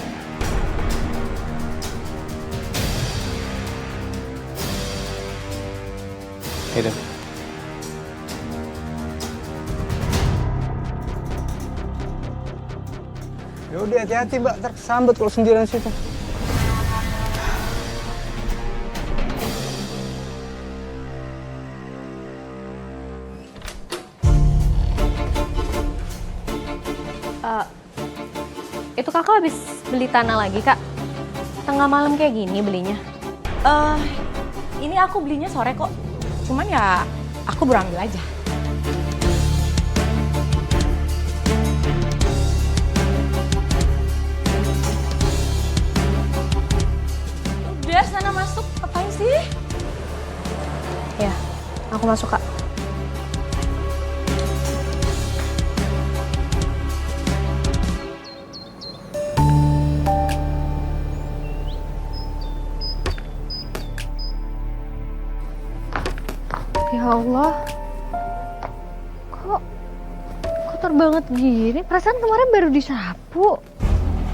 Hey Dan. udah hati-hati Mbak, tersambut kalau sendirian situ. Itu kakak habis beli tanah lagi kak? Tengah malam kayak gini belinya? Ini aku belinya sore kok. Cuman ya aku baru ambil aja. Udah sana masuk, ngapain sih? Ya, aku masuk kak. Ya Allah, kok kotor banget gini? Perasaan kemarin baru disapu.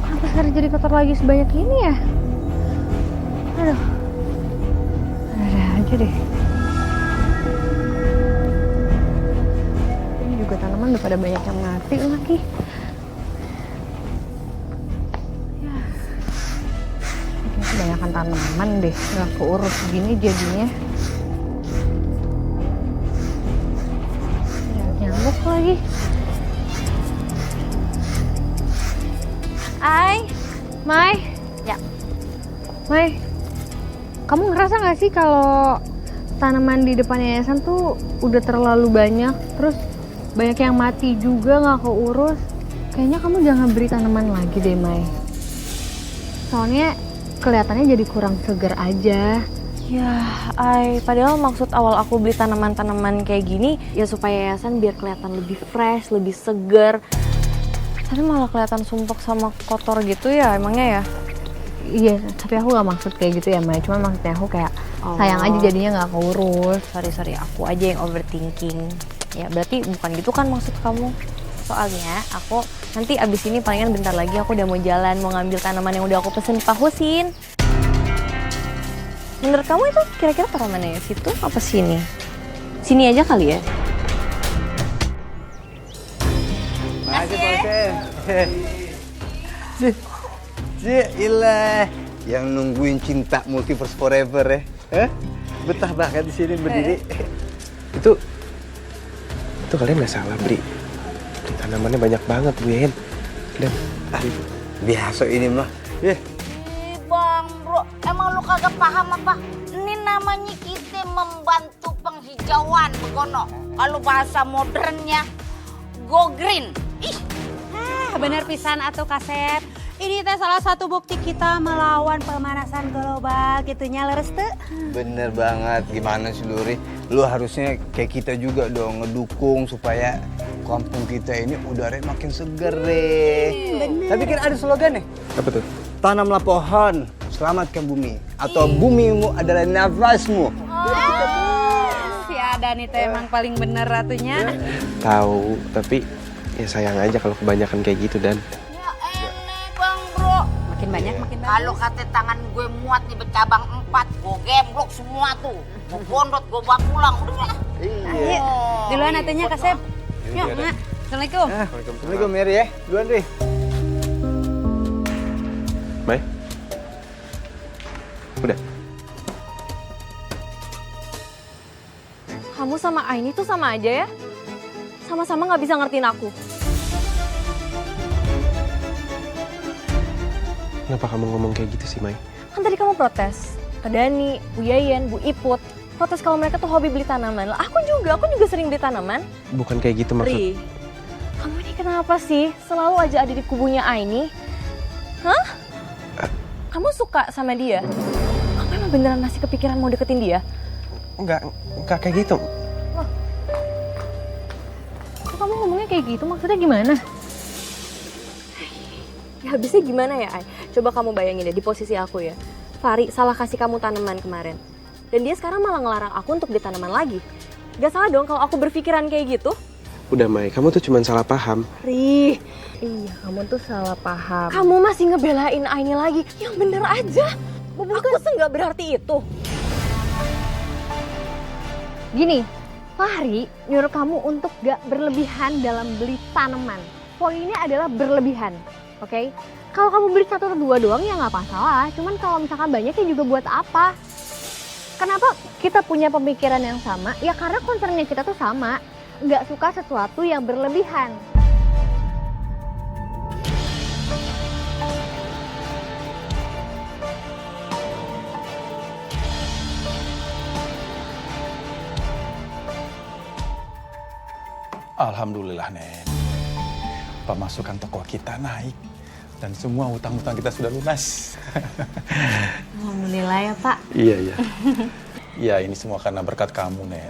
Kenapa sekarang jadi kotor lagi sebanyak ini ya? Aduh, ada aja deh. Ini juga tanaman udah pada banyak yang mati lagi. Ya, ini kebanyakan tanaman deh, nggak keurus gini jadinya. Nyamuk lagi. Mai. Ya. Mai, kamu ngerasa nggak sih kalau tanaman di depan yayasan tuh udah terlalu banyak, terus banyak yang mati juga nggak keurus? Kayaknya kamu jangan beri tanaman lagi deh, Mai. Soalnya kelihatannya jadi kurang seger aja. Ya, padahal maksud awal aku beli tanaman-tanaman kayak gini ya supaya yayasan biar kelihatan lebih fresh, lebih seger. Tapi malah kelihatan sumpek sama kotor gitu ya, emangnya ya? Iya, tapi aku gak maksud kayak gitu ya, Mai. Cuma maksudnya aku kayak sayang aja jadinya gak keurus. Sorry, aku aja yang overthinking. Ya, berarti bukan gitu kan maksud kamu? Soalnya aku nanti abis ini palingan bentar lagi aku udah mau jalan, mau ngambil tanaman yang udah aku pesen Pak Husin. Menurut kamu itu kira-kira taruh mana ya? Situ apa sini? Sini aja kali ya? Makasih Pak Hussein. Ilah, yang nungguin cinta multiverse forever ya. Betah banget di sini berdiri. Itu kalian nggak salah beli tanamannya banyak banget Win. Dan Biasa ini mah. Ih, Bang Bro, emang lu kagak paham apa? Ini namanya kita membantu penghijauan begono. Kalau bahasa modernnya, go green. Ih, Bener pisan atuh Kasep. Ini teh salah satu bukti kita melawan pemanasan global gitunya leres teu. Bener banget, gimana sih Luri? Lu harusnya kayak kita juga dong ngedukung supaya kampung kita ini udaranya makin seger deh. Tapi kan ada slogan nih. apa tuh? Tanamlah pohon, selamatkan bumi. Atau bumimu adalah nafasmu. Si ada nih teh emang paling bener ratunya. Tahu, tapi ya sayang aja kalau kebanyakan kayak gitu dan. ya enak Bang Bro. Makin banyak makin bagus. Kalau kata tangan gue muat nih bercabang 4, gue gemblok semua tuh. Gue bondot, gue bawa pulang. Udah. Ayo, duluan atunya Kasep. Yuk, Mak. Assalamualaikum. Assalamualaikum Mary ya. Duluan deh. Mai? Udah? Kamu sama Aini tuh sama aja ya? Sama-sama nggak bisa ngertiin aku. Kenapa kamu ngomong kayak gitu sih, Mai? Kan tadi kamu protes. Ke Dani, Bu Yayen, Bu Iput. Protes kalau mereka tuh hobi beli tanaman. Lah, aku juga sering beli tanaman. Bukan kayak gitu maksud. Ri, kamu ini kenapa sih selalu aja ada di kubunya Aini? Hah? Kamu suka sama dia? Kamu emang beneran masih kepikiran mau deketin dia? Enggak kayak gitu. Kok kamu ngomongnya kayak gitu? Maksudnya gimana? Ya habisnya gimana ya, Ay? Coba kamu bayangin deh di posisi aku ya. Fari salah kasih kamu tanaman kemarin. Dan dia sekarang malah ngelarang aku untuk beli tanaman lagi. Gak salah dong kalau aku berpikiran kayak gitu. Udah, Mai, kamu tuh cuma salah paham. Ri, Iya, kamu tuh salah paham. kamu masih ngebelain Aini lagi. Yang bener aja. Aku nggak berarti itu. Gini, Fahri nyuruh kamu untuk gak berlebihan dalam beli tanaman. Poinnya adalah berlebihan. oke? Kalau kamu beli 1 atau 2 doang ya nggak masalah. Cuman kalau misalkan banyak ya juga buat apa? Kenapa kita punya pemikiran yang sama? Ya karena concernnya kita tuh sama. Nggak suka sesuatu yang berlebihan. Alhamdulillah, Nen. Pemasukan toko kita naik. Dan semua hutang-hutang kita sudah lunas. Alhamdulillah ya Pak. Iya, iya. Iya, ini semua karena berkat kamu, Nen.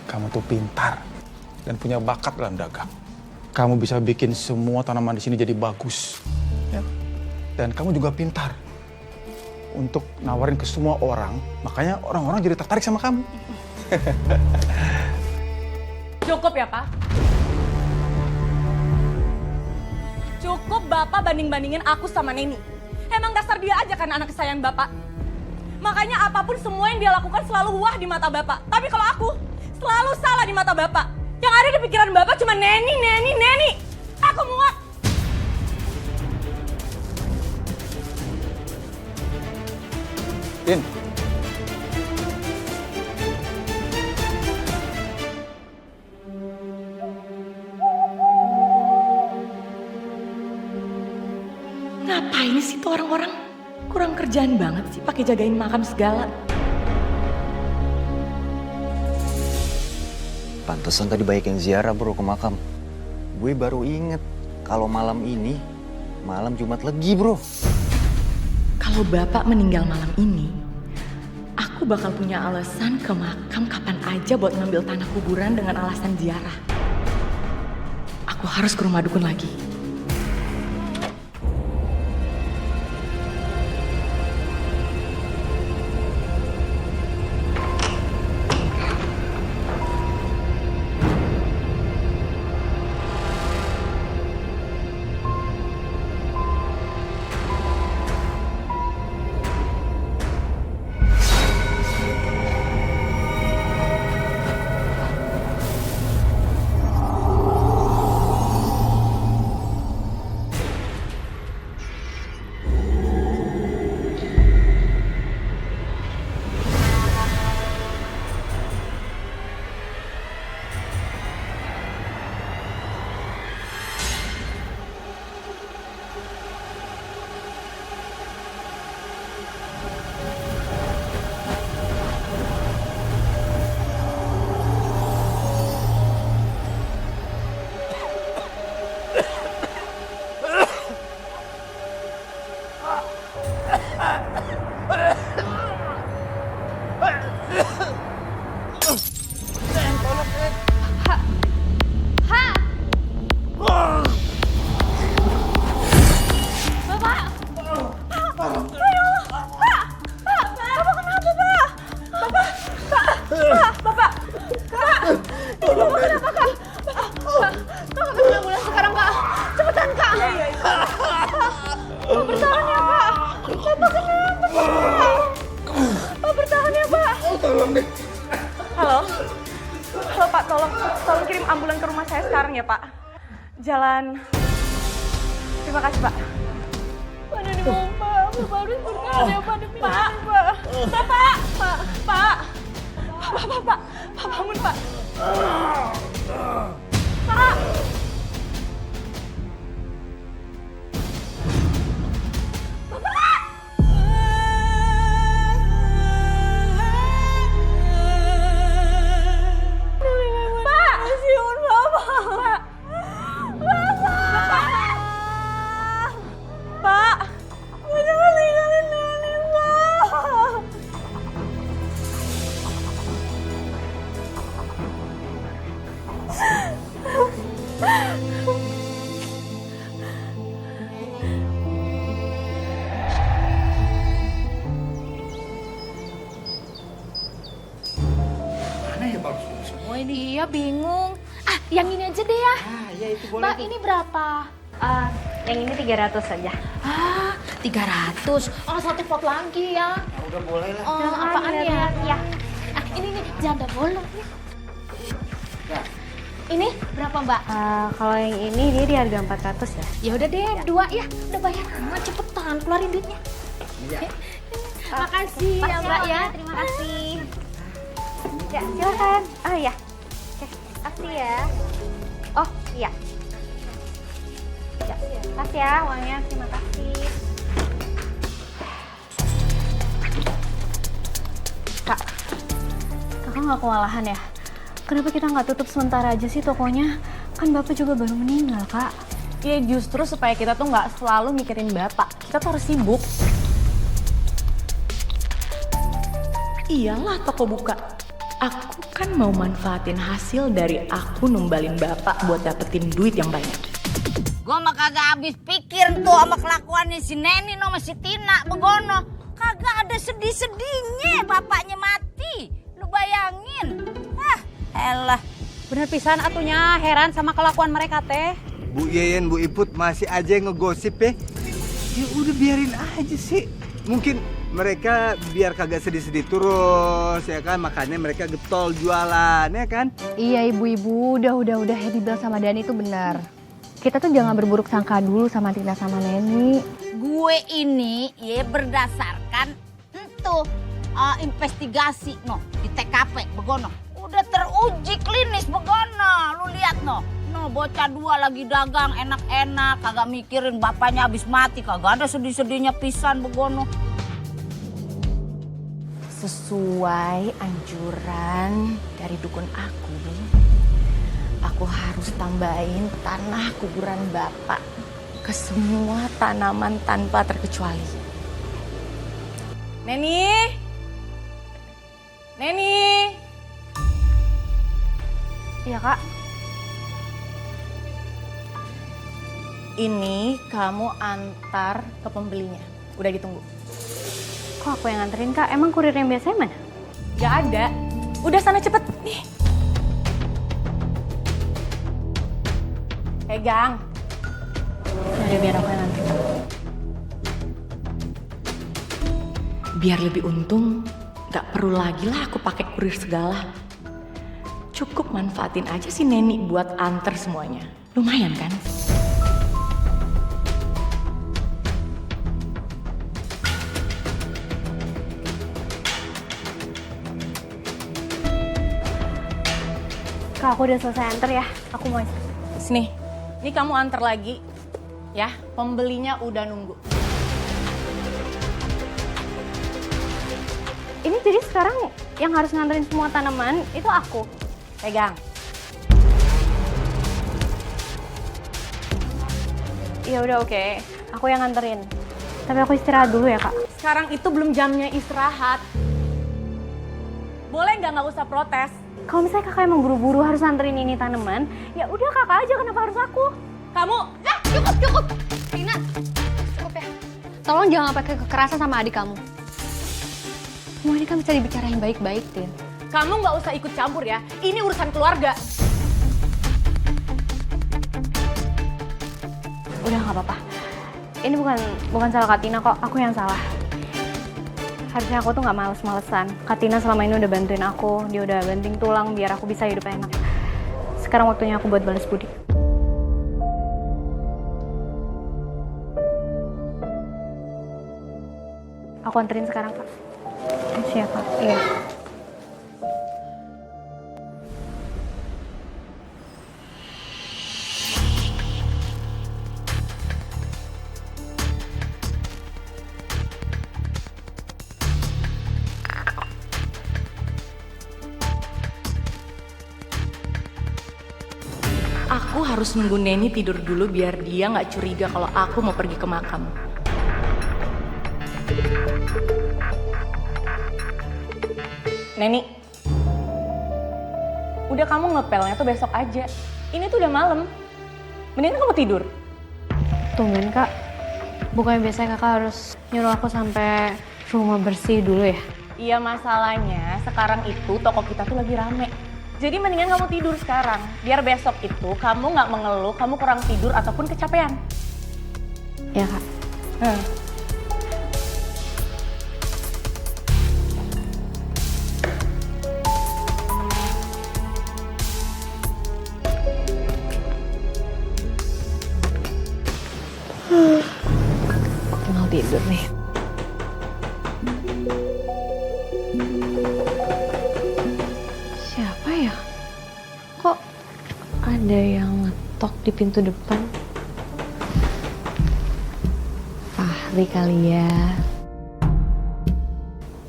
Kamu tuh pintar dan punya bakat dalam dagang. Kamu bisa bikin semua tanaman di sini jadi bagus. Ya. Dan kamu juga pintar untuk nawarin ke semua orang. Makanya orang-orang jadi tertarik sama kamu. Cukup ya, Pak. Cukup Bapak banding-bandingin aku sama Neni. Emang dasar dia aja kan anak kesayangan Bapak. Makanya apapun semua yang dia lakukan selalu wah di mata Bapak. Tapi kalau aku selalu salah di mata Bapak. Yang ada di pikiran Bapak cuma Neni, Neni, Neni. Aku muak. Tin. Ngapain sih tuh orang-orang? Kurang kerjaan banget sih pakai jagain makam segala. Pantesan tadi banyak yang ziarah bro ke makam. Gue baru inget kalau malam ini malam Jumat Legi bro. Kalau Bapak meninggal malam ini, aku bakal punya alasan ke makam kapan aja buat ngambil tanah kuburan dengan alasan ziarah. Aku harus ke rumah dukun lagi. Halo Pak, tolong kirim ambulan ke rumah saya sekarang ya Pak. Jalan. Terima kasih Pak. Mana nih Pak? Bapak harus bertahan ya Pak demi Pak. Bapak, Pak bangun Pak. Pak. Oh ini iya bingung. Ah, yang ini aja deh ya. Ah, iya itu boleh. Mbak, ini berapa? Yang ini 300 saja. Ah, 300. Oh, 1 pot lagi ya. Udah boleh lah. Oh, apaan ya? Ya. Ah, ini nih janda bolong. Ya. Ini berapa Mbak? Kalau yang ini dia di harga 400 ya. Ya udah deh, 2 ya. Udah bayar. Nah, cepetan keluarin duitnya. Makasih ya Mbak ya. Terima kasih. Ya, silakan. Oh iya. Oke, kasih ya. Oh, iya. Ya, kasih ya uangnya. Terima kasih. Kak, kakak nggak kewalahan ya? Kenapa kita nggak tutup sementara aja sih tokonya? Kan bapak juga baru meninggal, Kak. Ya justru supaya kita tuh nggak selalu mikirin bapak. Kita tuh harus sibuk. Iyalah toko buka. Aku kan mau manfaatin hasil dari aku numbalin bapak buat dapetin duit yang banyak. Gua mah kagak habis pikir tuh sama kelakuannya si Neni sama si Tina begono. Kagak ada sedih-sedihnya bapaknya mati. Lu bayangin. Elah. Bener pisan atunya, heran sama kelakuan mereka teh. Bu Yeyen, Bu Iput masih aja ngegosip ya. Ya udah biarin aja sih. Mungkin mereka biar kagak sedih-sedih terus ya kan, makanya mereka getol jualan ya kan. Iya ibu-ibu, udah yang dibilang sama Dani itu benar. Kita tuh jangan berburuk sangka dulu sama Tina sama Neni. Gue ini ya berdasarkan investigasi di TKP begono. Udah teruji klinis begono. Lu lihat bocah 2 lagi dagang enak-enak, kagak mikirin bapaknya habis mati, kagak ada sedih-sedihnya pisan begono. Sesuai anjuran dari dukun aku harus tambahin tanah kuburan bapak ke semua tanaman tanpa terkecuali. Neni. Iya, Kak. Ini kamu antar ke pembelinya. Udah ditunggu. Kok aku yang nganterin, Kak? Emang kurir yang biasanya mana? Gak ada. Udah sana cepet. Nih. Pegang. Udah biar aku yang nganterin. Biar lebih untung, gak perlu lagi lah aku pakai kurir segala. Cukup manfaatin aja si Neni buat anter semuanya. Lumayan kan? Kak, aku udah selesai anter ya. Aku mau Sini. Ini kamu antar lagi. Ya, pembelinya udah nunggu. Ini jadi sekarang yang harus nganterin semua tanaman itu aku. Pegang. Ya udah oke. Aku yang nganterin. Tapi aku istirahat dulu ya, Kak. Sekarang itu belum jamnya istirahat. Boleh nggak usah protes? Kalau misalnya kakak emang buru-buru harus nganterin ini tanaman, ya udah kakak aja, kenapa harus aku? Kamu, Cukup. Tina, cukup ya. Tolong jangan pakai kekerasan sama adik kamu. Semua ini kan bisa dibicarain baik-baik, Tin. kamu nggak usah ikut campur ya. Ini urusan keluarga. Udah nggak apa-apa. Ini bukan salah Kak Tina kok, aku yang salah. Harusnya aku tuh nggak males-malesan. Kak Tina selama ini udah bantuin aku, dia udah banting tulang biar aku bisa hidup enak. Sekarang waktunya aku buat balas budi. Aku anterin sekarang, Kak. Siap, Kak. Iya. Aku harus nunggu Neni tidur dulu biar dia nggak curiga kalau aku mau pergi ke makam. Neni, udah kamu ngepelnya tuh besok aja. Ini tuh udah malam. Mendingan kamu tidur. Tumben, Kak. Bukannya biasanya kakak harus nyuruh aku sampai rumah bersih dulu ya? Iya, masalahnya sekarang itu toko kita tuh lagi rame. Jadi mendingan kamu tidur sekarang. Biar besok itu kamu nggak mengeluh, kamu kurang tidur ataupun kecapean. Iya, Kak. tidur nih. Siapa ya? Kok ada yang ngetok di pintu depan? Fahri kali ya.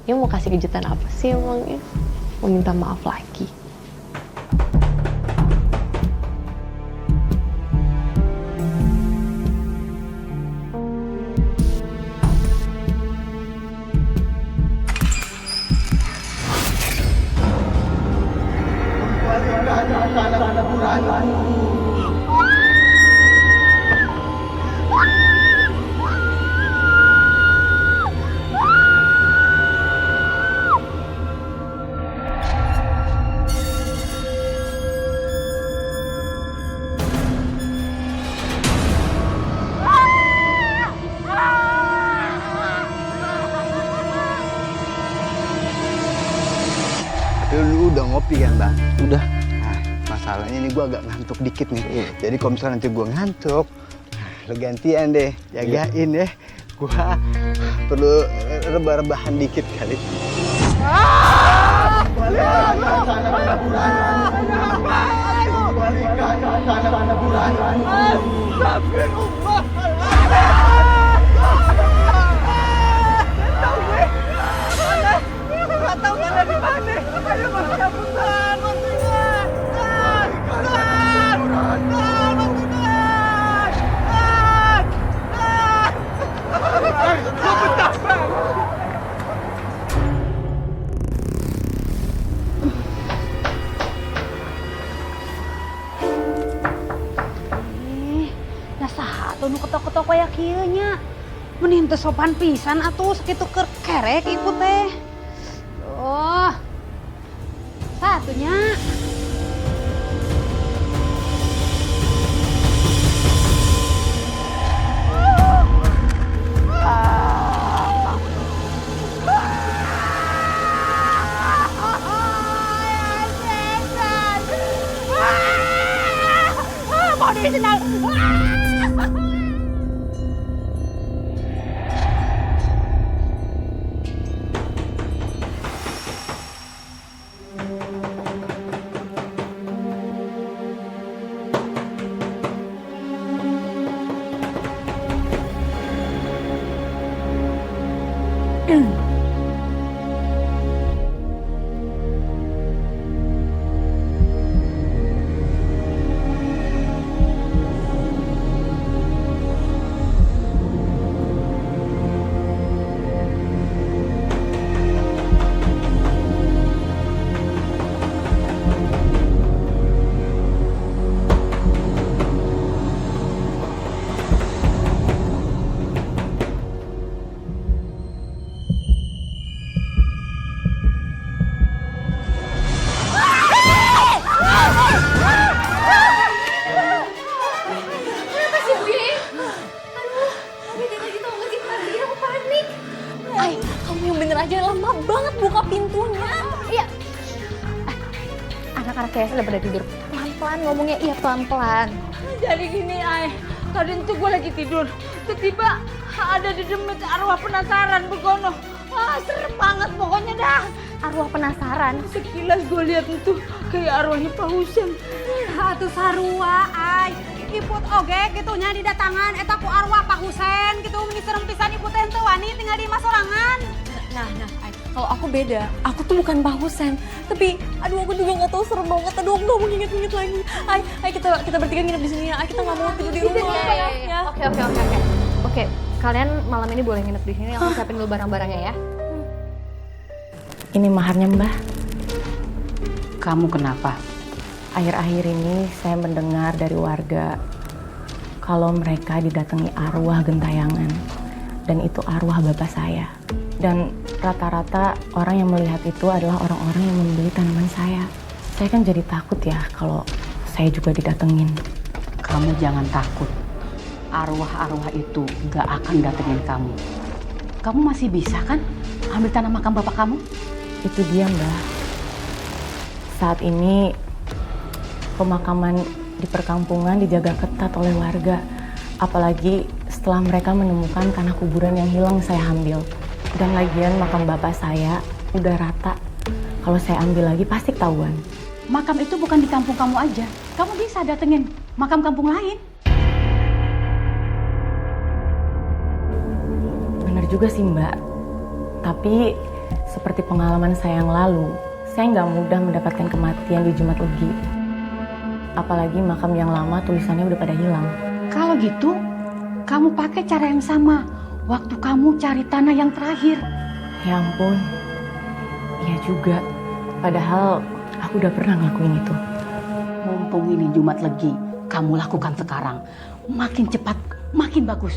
Dia mau kasih kejutan apa sih emangnya? Mau minta maaf lagi. Lu udah ngopi kan, Bang? Udah. Nah, masalahnya ini gue agak ngantuk dikit nih. Jadi kalau misalnya nanti gue ngantuk, lu gantian deh, jagain ya. Gue perlu rebah-rebahan dikit kali. Tuh nu ketok-ketok kayak kieu nya. Mending teu sopan pisan atuh sakitu keur kerek ibu teh. Oh. Satunya. Mau di sini. Anak-anak saya udah pada tidur. Pelan-pelan ngomongnya, iya pelan-pelan. Jadi gini, Ay. Tadi itu gue lagi tidur. Tiba-tiba ada di demit arwah penasaran begono. Wah, serem banget pokoknya dah. Arwah penasaran? Sekilas gue lihat itu kayak arwahnya Pak Husen. Atuh sarua, Ay. Iput oge gitunya didatangan eta ku arwah Pak Husen gitu meni serem pisan ibu teh teu wani tinggal di imah sorangan. Nah, Ay, kalau aku beda. Aku tuh bukan Pak Husen. Tapi, aduh aku juga nggak tahu, serem banget. Aduh aku nggak mau nginget-nginget lagi. Ay, kita bertiga nginep di sini ya. Ay, kita nggak mau tidur di rumah. Ya. Oke, kalian malam ini boleh nginep di sini. Aku siapin dulu barang-barangnya ya. Ini maharnya, Mbah. Kamu kenapa? Akhir-akhir ini saya mendengar dari warga kalau mereka didatangi arwah gentayangan. Dan itu arwah bapak saya. Dan rata-rata orang yang melihat itu adalah orang-orang yang membeli tanaman saya. Saya kan jadi takut ya kalau saya juga didatengin. Kamu jangan takut. Arwah-arwah itu gak akan datengin kamu. Kamu masih bisa kan ambil tanah makam bapak kamu? Itu dia, Mbak. Saat ini pemakaman di perkampungan dijaga ketat oleh warga. Apalagi setelah mereka menemukan tanah kuburan yang hilang saya ambil. Dan lagian makam bapak saya udah rata. Kalau saya ambil lagi pasti ketahuan. Makam itu bukan di kampung kamu aja. Kamu bisa datengin makam kampung lain. Bener juga sih Mbak. Tapi seperti pengalaman saya yang lalu, saya nggak mudah mendapatkan kematian di Jumat Legi. Apalagi makam yang lama tulisannya udah pada hilang. Kalau gitu, kamu pakai cara yang sama. Waktu kamu cari tanah yang terakhir. Ya ampun. Iya juga. Padahal aku udah pernah ngelakuin itu. Mumpung ini Jumat Legi, kamu lakukan sekarang. Makin cepat, makin bagus.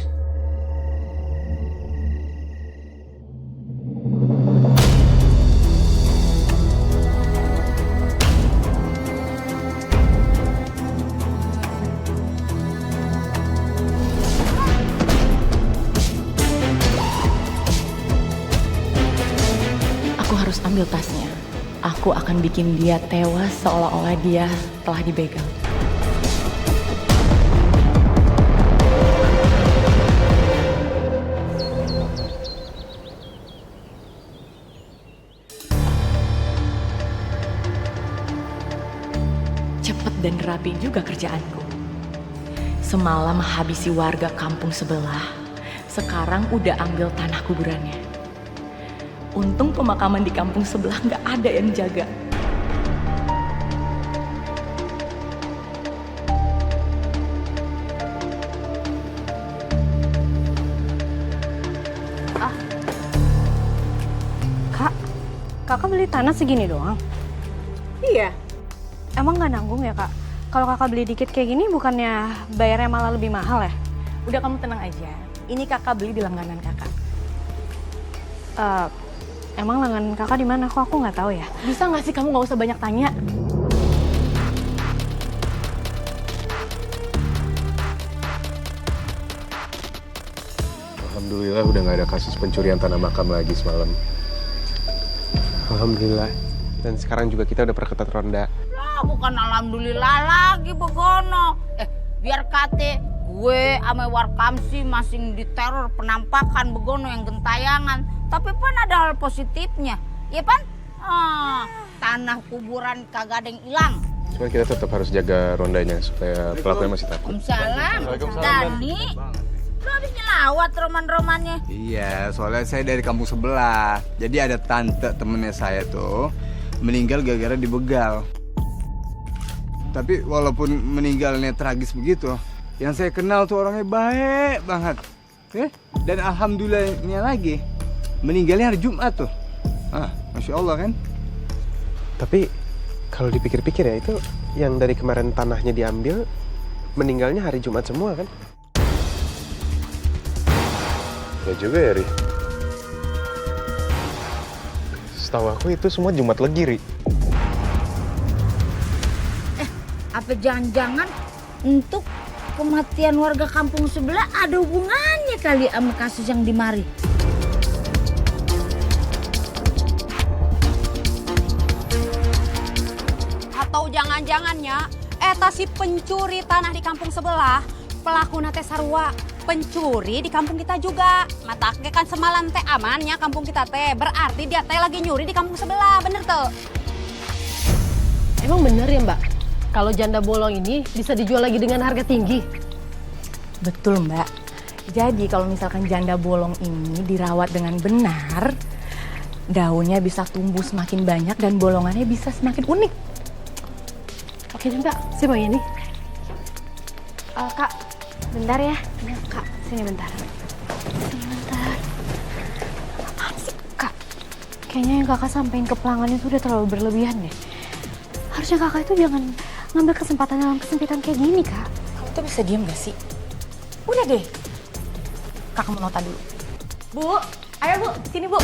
Aku harus ambil tasnya. Aku akan bikin dia tewas seolah-olah dia telah dibegal. Cepet dan rapi juga kerjaanku. Semalam habisi warga kampung sebelah. Sekarang udah ambil tanah kuburannya. Untung pemakaman di kampung sebelah nggak ada yang jaga. Kak, kakak beli tanah segini doang? Iya. Emang nggak nanggung ya kak? Kalau kakak beli dikit kayak gini bukannya bayarnya malah lebih mahal ya? Udah kamu tenang aja. Ini kakak beli di langganan kakak. Emang langganan kakak di mana? Kok aku nggak tahu ya? Bisa nggak sih kamu nggak usah banyak tanya? Alhamdulillah udah nggak ada kasus pencurian tanah makam lagi semalam. Alhamdulillah. Dan sekarang juga kita udah perketat ronda. Lah bukan alhamdulillah lagi begono. Biar kate gue ame Warkamsi masing diteror penampakan begono yang gentayangan. Tapi pan ada hal positifnya. Ya pan? Tanah kuburan kagak ada yang hilang. Cuman kita tetap harus jaga rondanya supaya pelakunya masih takut. Waalaikumsalam. Dani, lu habis nyelawat roman-romannya. Iya, soalnya saya dari kampung sebelah. Jadi ada tante temennya saya tuh meninggal gara-gara dibegal. Tapi walaupun meninggalnya tragis begitu, yang saya kenal tuh orangnya baik banget. Dan alhamdulillahnya lagi, meninggalnya hari Jumat tuh. Masya Allah kan? Tapi kalau dipikir-pikir ya itu yang dari kemarin tanahnya diambil, meninggalnya hari Jumat semua kan? Ya juga ya, Ri. Setahu aku itu semua Jumat Legi, Ri. Apa jangan-jangan untuk kematian warga kampung sebelah ada hubungannya kali sama kasus yang di mari? Atau jangan-jangannya eta si pencuri tanah di kampung sebelah pelaku nate sarua pencuri di kampung kita juga. Mata kan semalam teh amannya kampung kita teh, berarti dia teh lagi nyuri di kampung sebelah, bener tuh? Emang bener ya mbak? Kalau janda bolong ini bisa dijual lagi dengan harga tinggi? Betul Mbak. Jadi kalau misalkan janda bolong ini dirawat dengan benar, daunnya bisa tumbuh semakin banyak dan bolongannya bisa semakin unik. Oke mbak, saya mau ini. Kak, bentar ya. Kak, sini bentar. Apaan sih? Kak, kayaknya yang kakak sampein ke pelanggan itu udah terlalu berlebihan deh. Harusnya kakak itu jangan ngambil kesempatan dalam kesempitan kayak gini, Kak. Kamu tuh bisa diam gak sih? Udah deh. Kakak mau nota dulu. Bu, ayo Bu, sini Bu.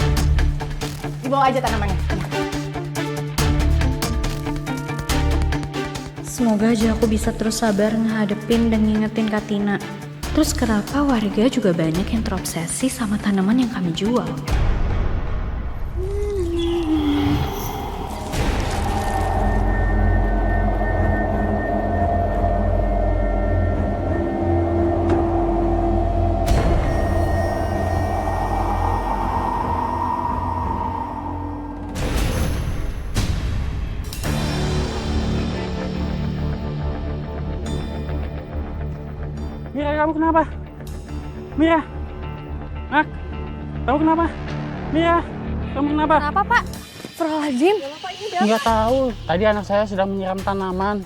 Dibawa aja tanamannya. Semoga aja aku bisa terus sabar ngehadepin dan ngingetin Kak Tina. Terus kenapa warga juga banyak yang terobsesi sama tanaman yang kami jual? Mira, kamu kenapa? Mira, Nak, kamu kenapa? Mira, kamu kenapa? Kenapa, Pak? Astagfirullahaladzim. Nggak tahu. Tadi anak saya sedang menyiram tanaman.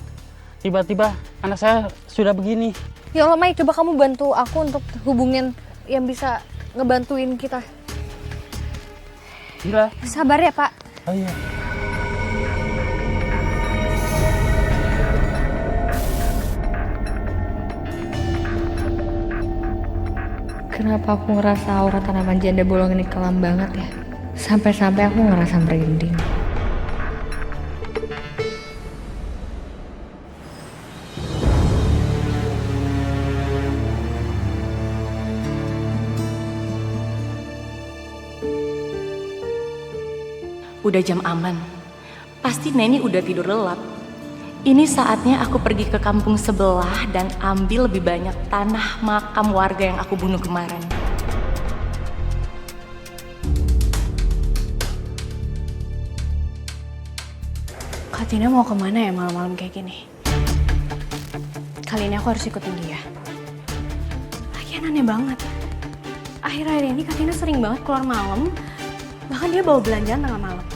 Tiba-tiba anak saya sudah begini. Ya Allah, Mai, coba kamu bantu aku untuk hubungin yang bisa ngebantuin kita. Gila. Sabar ya, Pak. Oh iya. Kenapa aku ngerasa aura tanaman janda bolong ini kelam banget ya? Sampai-sampai aku ngerasa merinding. Udah jam aman. Pasti Neni udah tidur lelap. Ini saatnya aku pergi ke kampung sebelah dan ambil lebih banyak tanah makam warga yang aku bunuh kemarin. Kak Tina mau kemana ya malam-malam kayak gini? Kali ini aku harus ikutin dia. Lagian aneh banget. Akhir-akhir ini Kak Tina sering banget keluar malam. Bahkan dia bawa belanjaan tengah malam.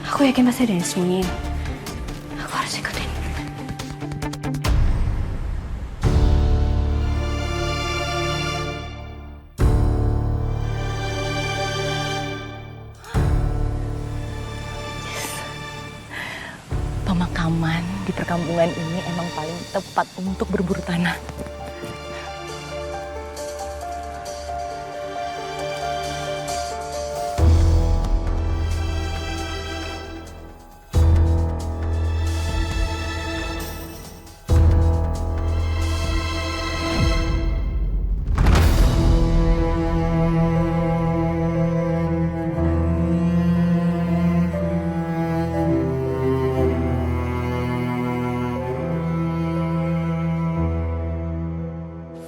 Aku yakin pasti ada yang sembunyiin. Aku harus ikutin. Pemakaman di perkampungan ini emang paling tepat untuk berburu tanah.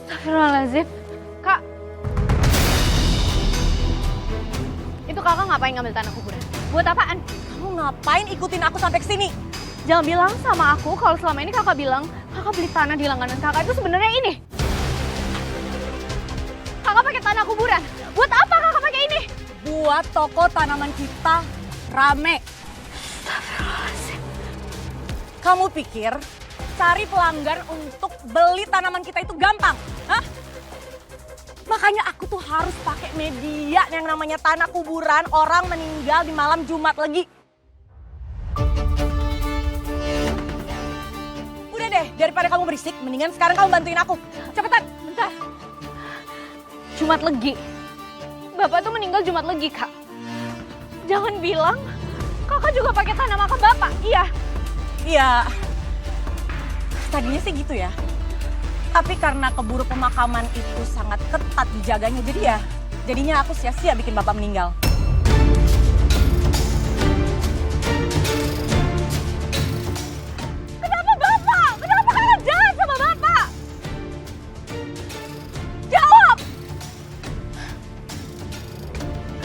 Astagfirullahaladzim. Kak. Itu kakak ngapain ngambil tanah kuburan? Buat apaan? Kamu ngapain ikutin aku sampai ke sini? Jangan bilang sama aku kalau selama ini kakak bilang kakak beli tanah di langganan kakak itu sebenarnya ini. Kakak pakai tanah kuburan. Buat apa kakak pakai ini? Buat toko tanaman kita rame. Kamu pikir cari pelanggan untuk beli tanaman kita itu gampang? Hah? Makanya aku tuh harus pakai media yang namanya tanah kuburan orang meninggal di malam Jumat Legi. Udah deh, daripada kamu berisik, mendingan sekarang kamu bantuin aku. Cepetan, bentar. Jumat Legi. Bapak tuh meninggal Jumat Legi, Kak. Jangan bilang kakak juga pakai tanah makam bapak. Iya. Iya. Tadinya sih gitu ya. Tapi karena keburu pemakaman itu sangat ketat dijaganya, jadinya aku sia-sia bikin bapak meninggal. Kenapa bapak? Kenapa kalian jahat sama bapak? Jawab!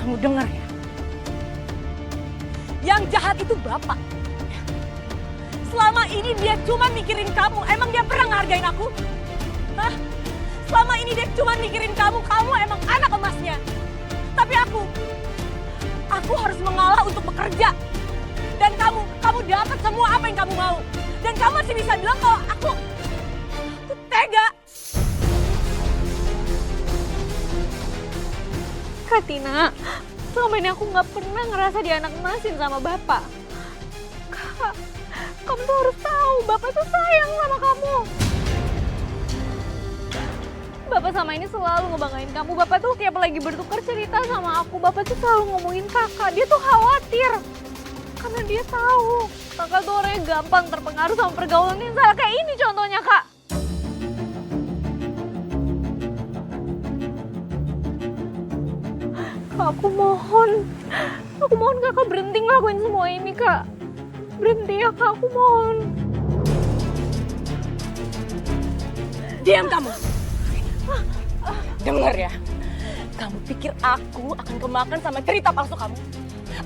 Kamu dengar ya? Yang jahat itu bapak. Selama ini dia cuma mikirin kamu. Emang dia pernah ngehargain aku? Hah? Selama ini dia cuma mikirin kamu emang anak emasnya. Tapi aku harus mengalah untuk bekerja. Dan kamu dapat semua apa yang kamu mau. Dan kamu masih bisa bilang kalau aku tega. Kak Tina, selama ini aku nggak pernah ngerasa dianak-emasin sama bapak. Kak, kamu tuh harus tahu, bapak tuh sayang sama kamu. Bapak sama ini selalu ngebanggain kamu. Bapak tuh tiap lagi bertukar cerita sama aku, bapak tuh selalu ngomongin kakak. Dia tuh khawatir. Karena dia tahu kakak tuh orangnya gampang terpengaruh sama pergaulan yang salah. Kayak ini contohnya, Kak. Kak, aku mohon kakak berhenti ngelakuin semua ini, Kak. Berhenti ya, Kak, aku mohon. Diam kamu. Dengar ya, kamu pikir aku akan kemakan sama cerita palsu kamu?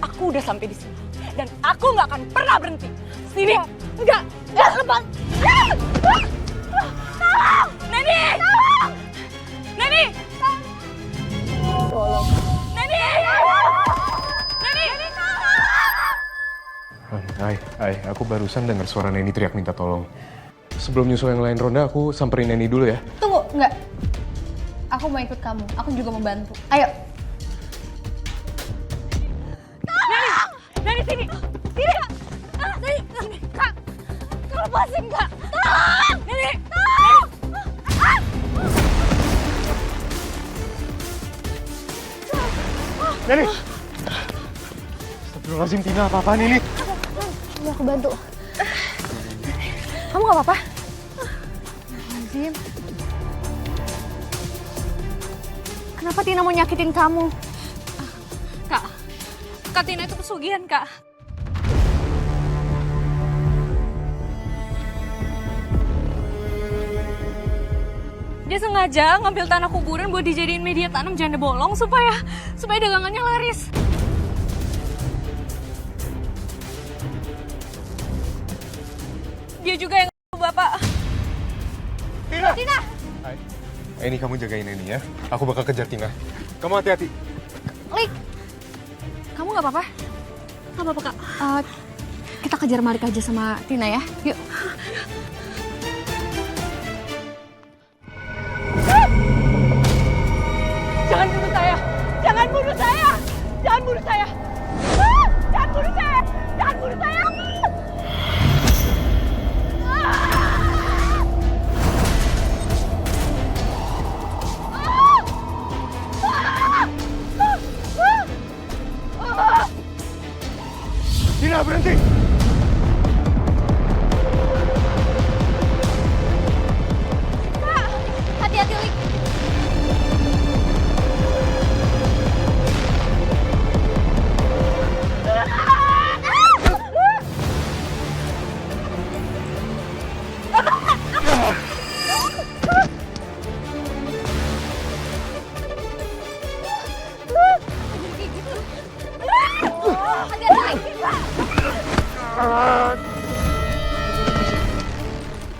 Aku udah sampai di sini dan aku nggak akan pernah berhenti. Sini, enggak lepas. Tolong, Nenek. Neni! Neni! Tolong. Neni! Neni! Ay, aku barusan dengar suara Neni teriak minta tolong. Sebelum nyusul yang lain ronda, aku samperin Neni dulu ya. Tunggu, enggak. Aku mau ikut kamu. Aku juga mau bantu. Ayo. Neni, sini! Sini! Neni! Kak! Kak, lepasin, Kak! Tolong! Neni! Tolong! Neni! Astagfirullahaladzim, Tina, apa-apaan ini? Iya, aku bantu. Kamu gak apa-apa? Azim. Kenapa Tina mau nyakitin kamu? Kak Tina itu pesugihan, Kak. Dia sengaja ngambil tanah kuburan buat dijadiin media tanam janda bolong supaya dagangannya laris. Dia juga yang Bapak. Tina! Tina! Ini kamu jagain Neni ya. Aku bakal kejar Tina. Kamu hati-hati. Lik, kamu gak apa-apa? Gak apa-apa, Kak. Kita kejar Malik aja sama Tina ya. Yuk. Jangan bunuh saya! Jangan bunuh saya! Jangan bunuh saya! Jangan bunuh saya! Jangan bunuh saya! Tina, berhenti! Kak, hati-hati Lik.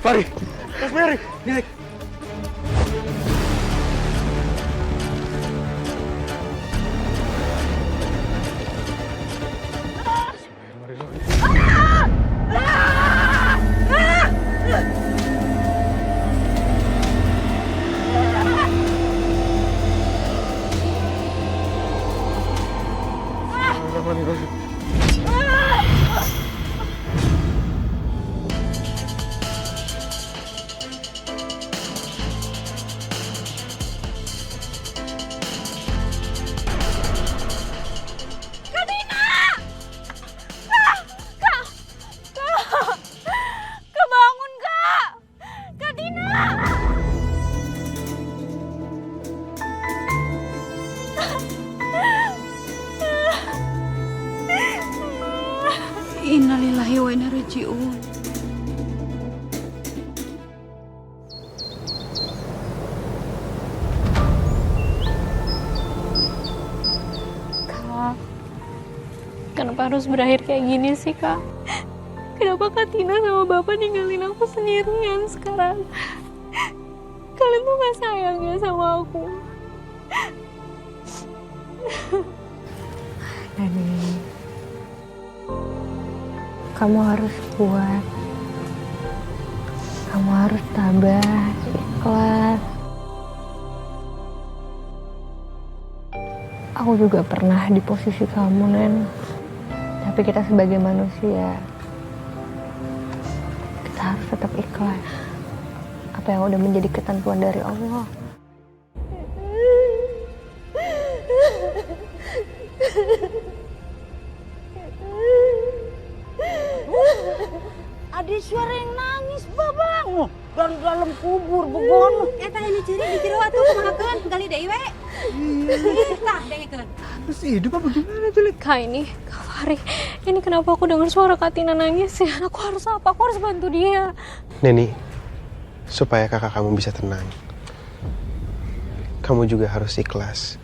Fari! Rosemary! Naik! Innalillahi wa inna raji'un. Kak, kenapa harus berakhir kayak gini sih, Kak? Kenapa Kak Tina sama Bapak ninggalin aku sendirian sekarang? Kalian tuh gak sayang ya sama aku? Nani, kamu harus kuat. Kamu harus tabah, ikhlas. Aku juga pernah di posisi kamu, Nen. Tapi kita sebagai manusia, kita harus tetap ikhlas. Apa yang udah menjadi ketentuan dari Allah. Ada suara yang nangis, Babang. Dari dalam kubur, begono. Eta ini ciri di jero atuh kumahakeun gali deui we. Tah dengekeun. Terus hidup apa gimana tuh, Lik? Kak ini, Kak Fari, ini kenapa aku dengar suara Kak Tina nangis ya? Aku harus apa? Aku harus bantu dia. Neni, supaya kakak kamu bisa tenang, kamu juga harus ikhlas.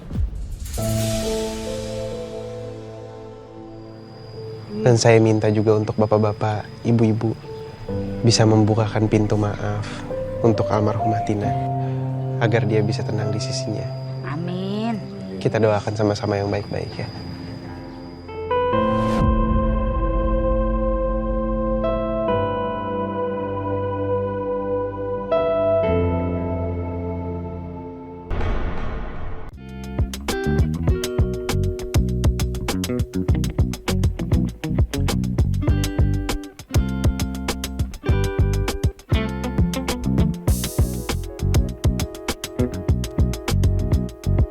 Dan saya minta juga untuk bapak-bapak, ibu-ibu bisa membukakan pintu maaf untuk almarhumah Tina agar dia bisa tenang di sisinya. Amin. Kita doakan sama-sama yang baik-baik ya.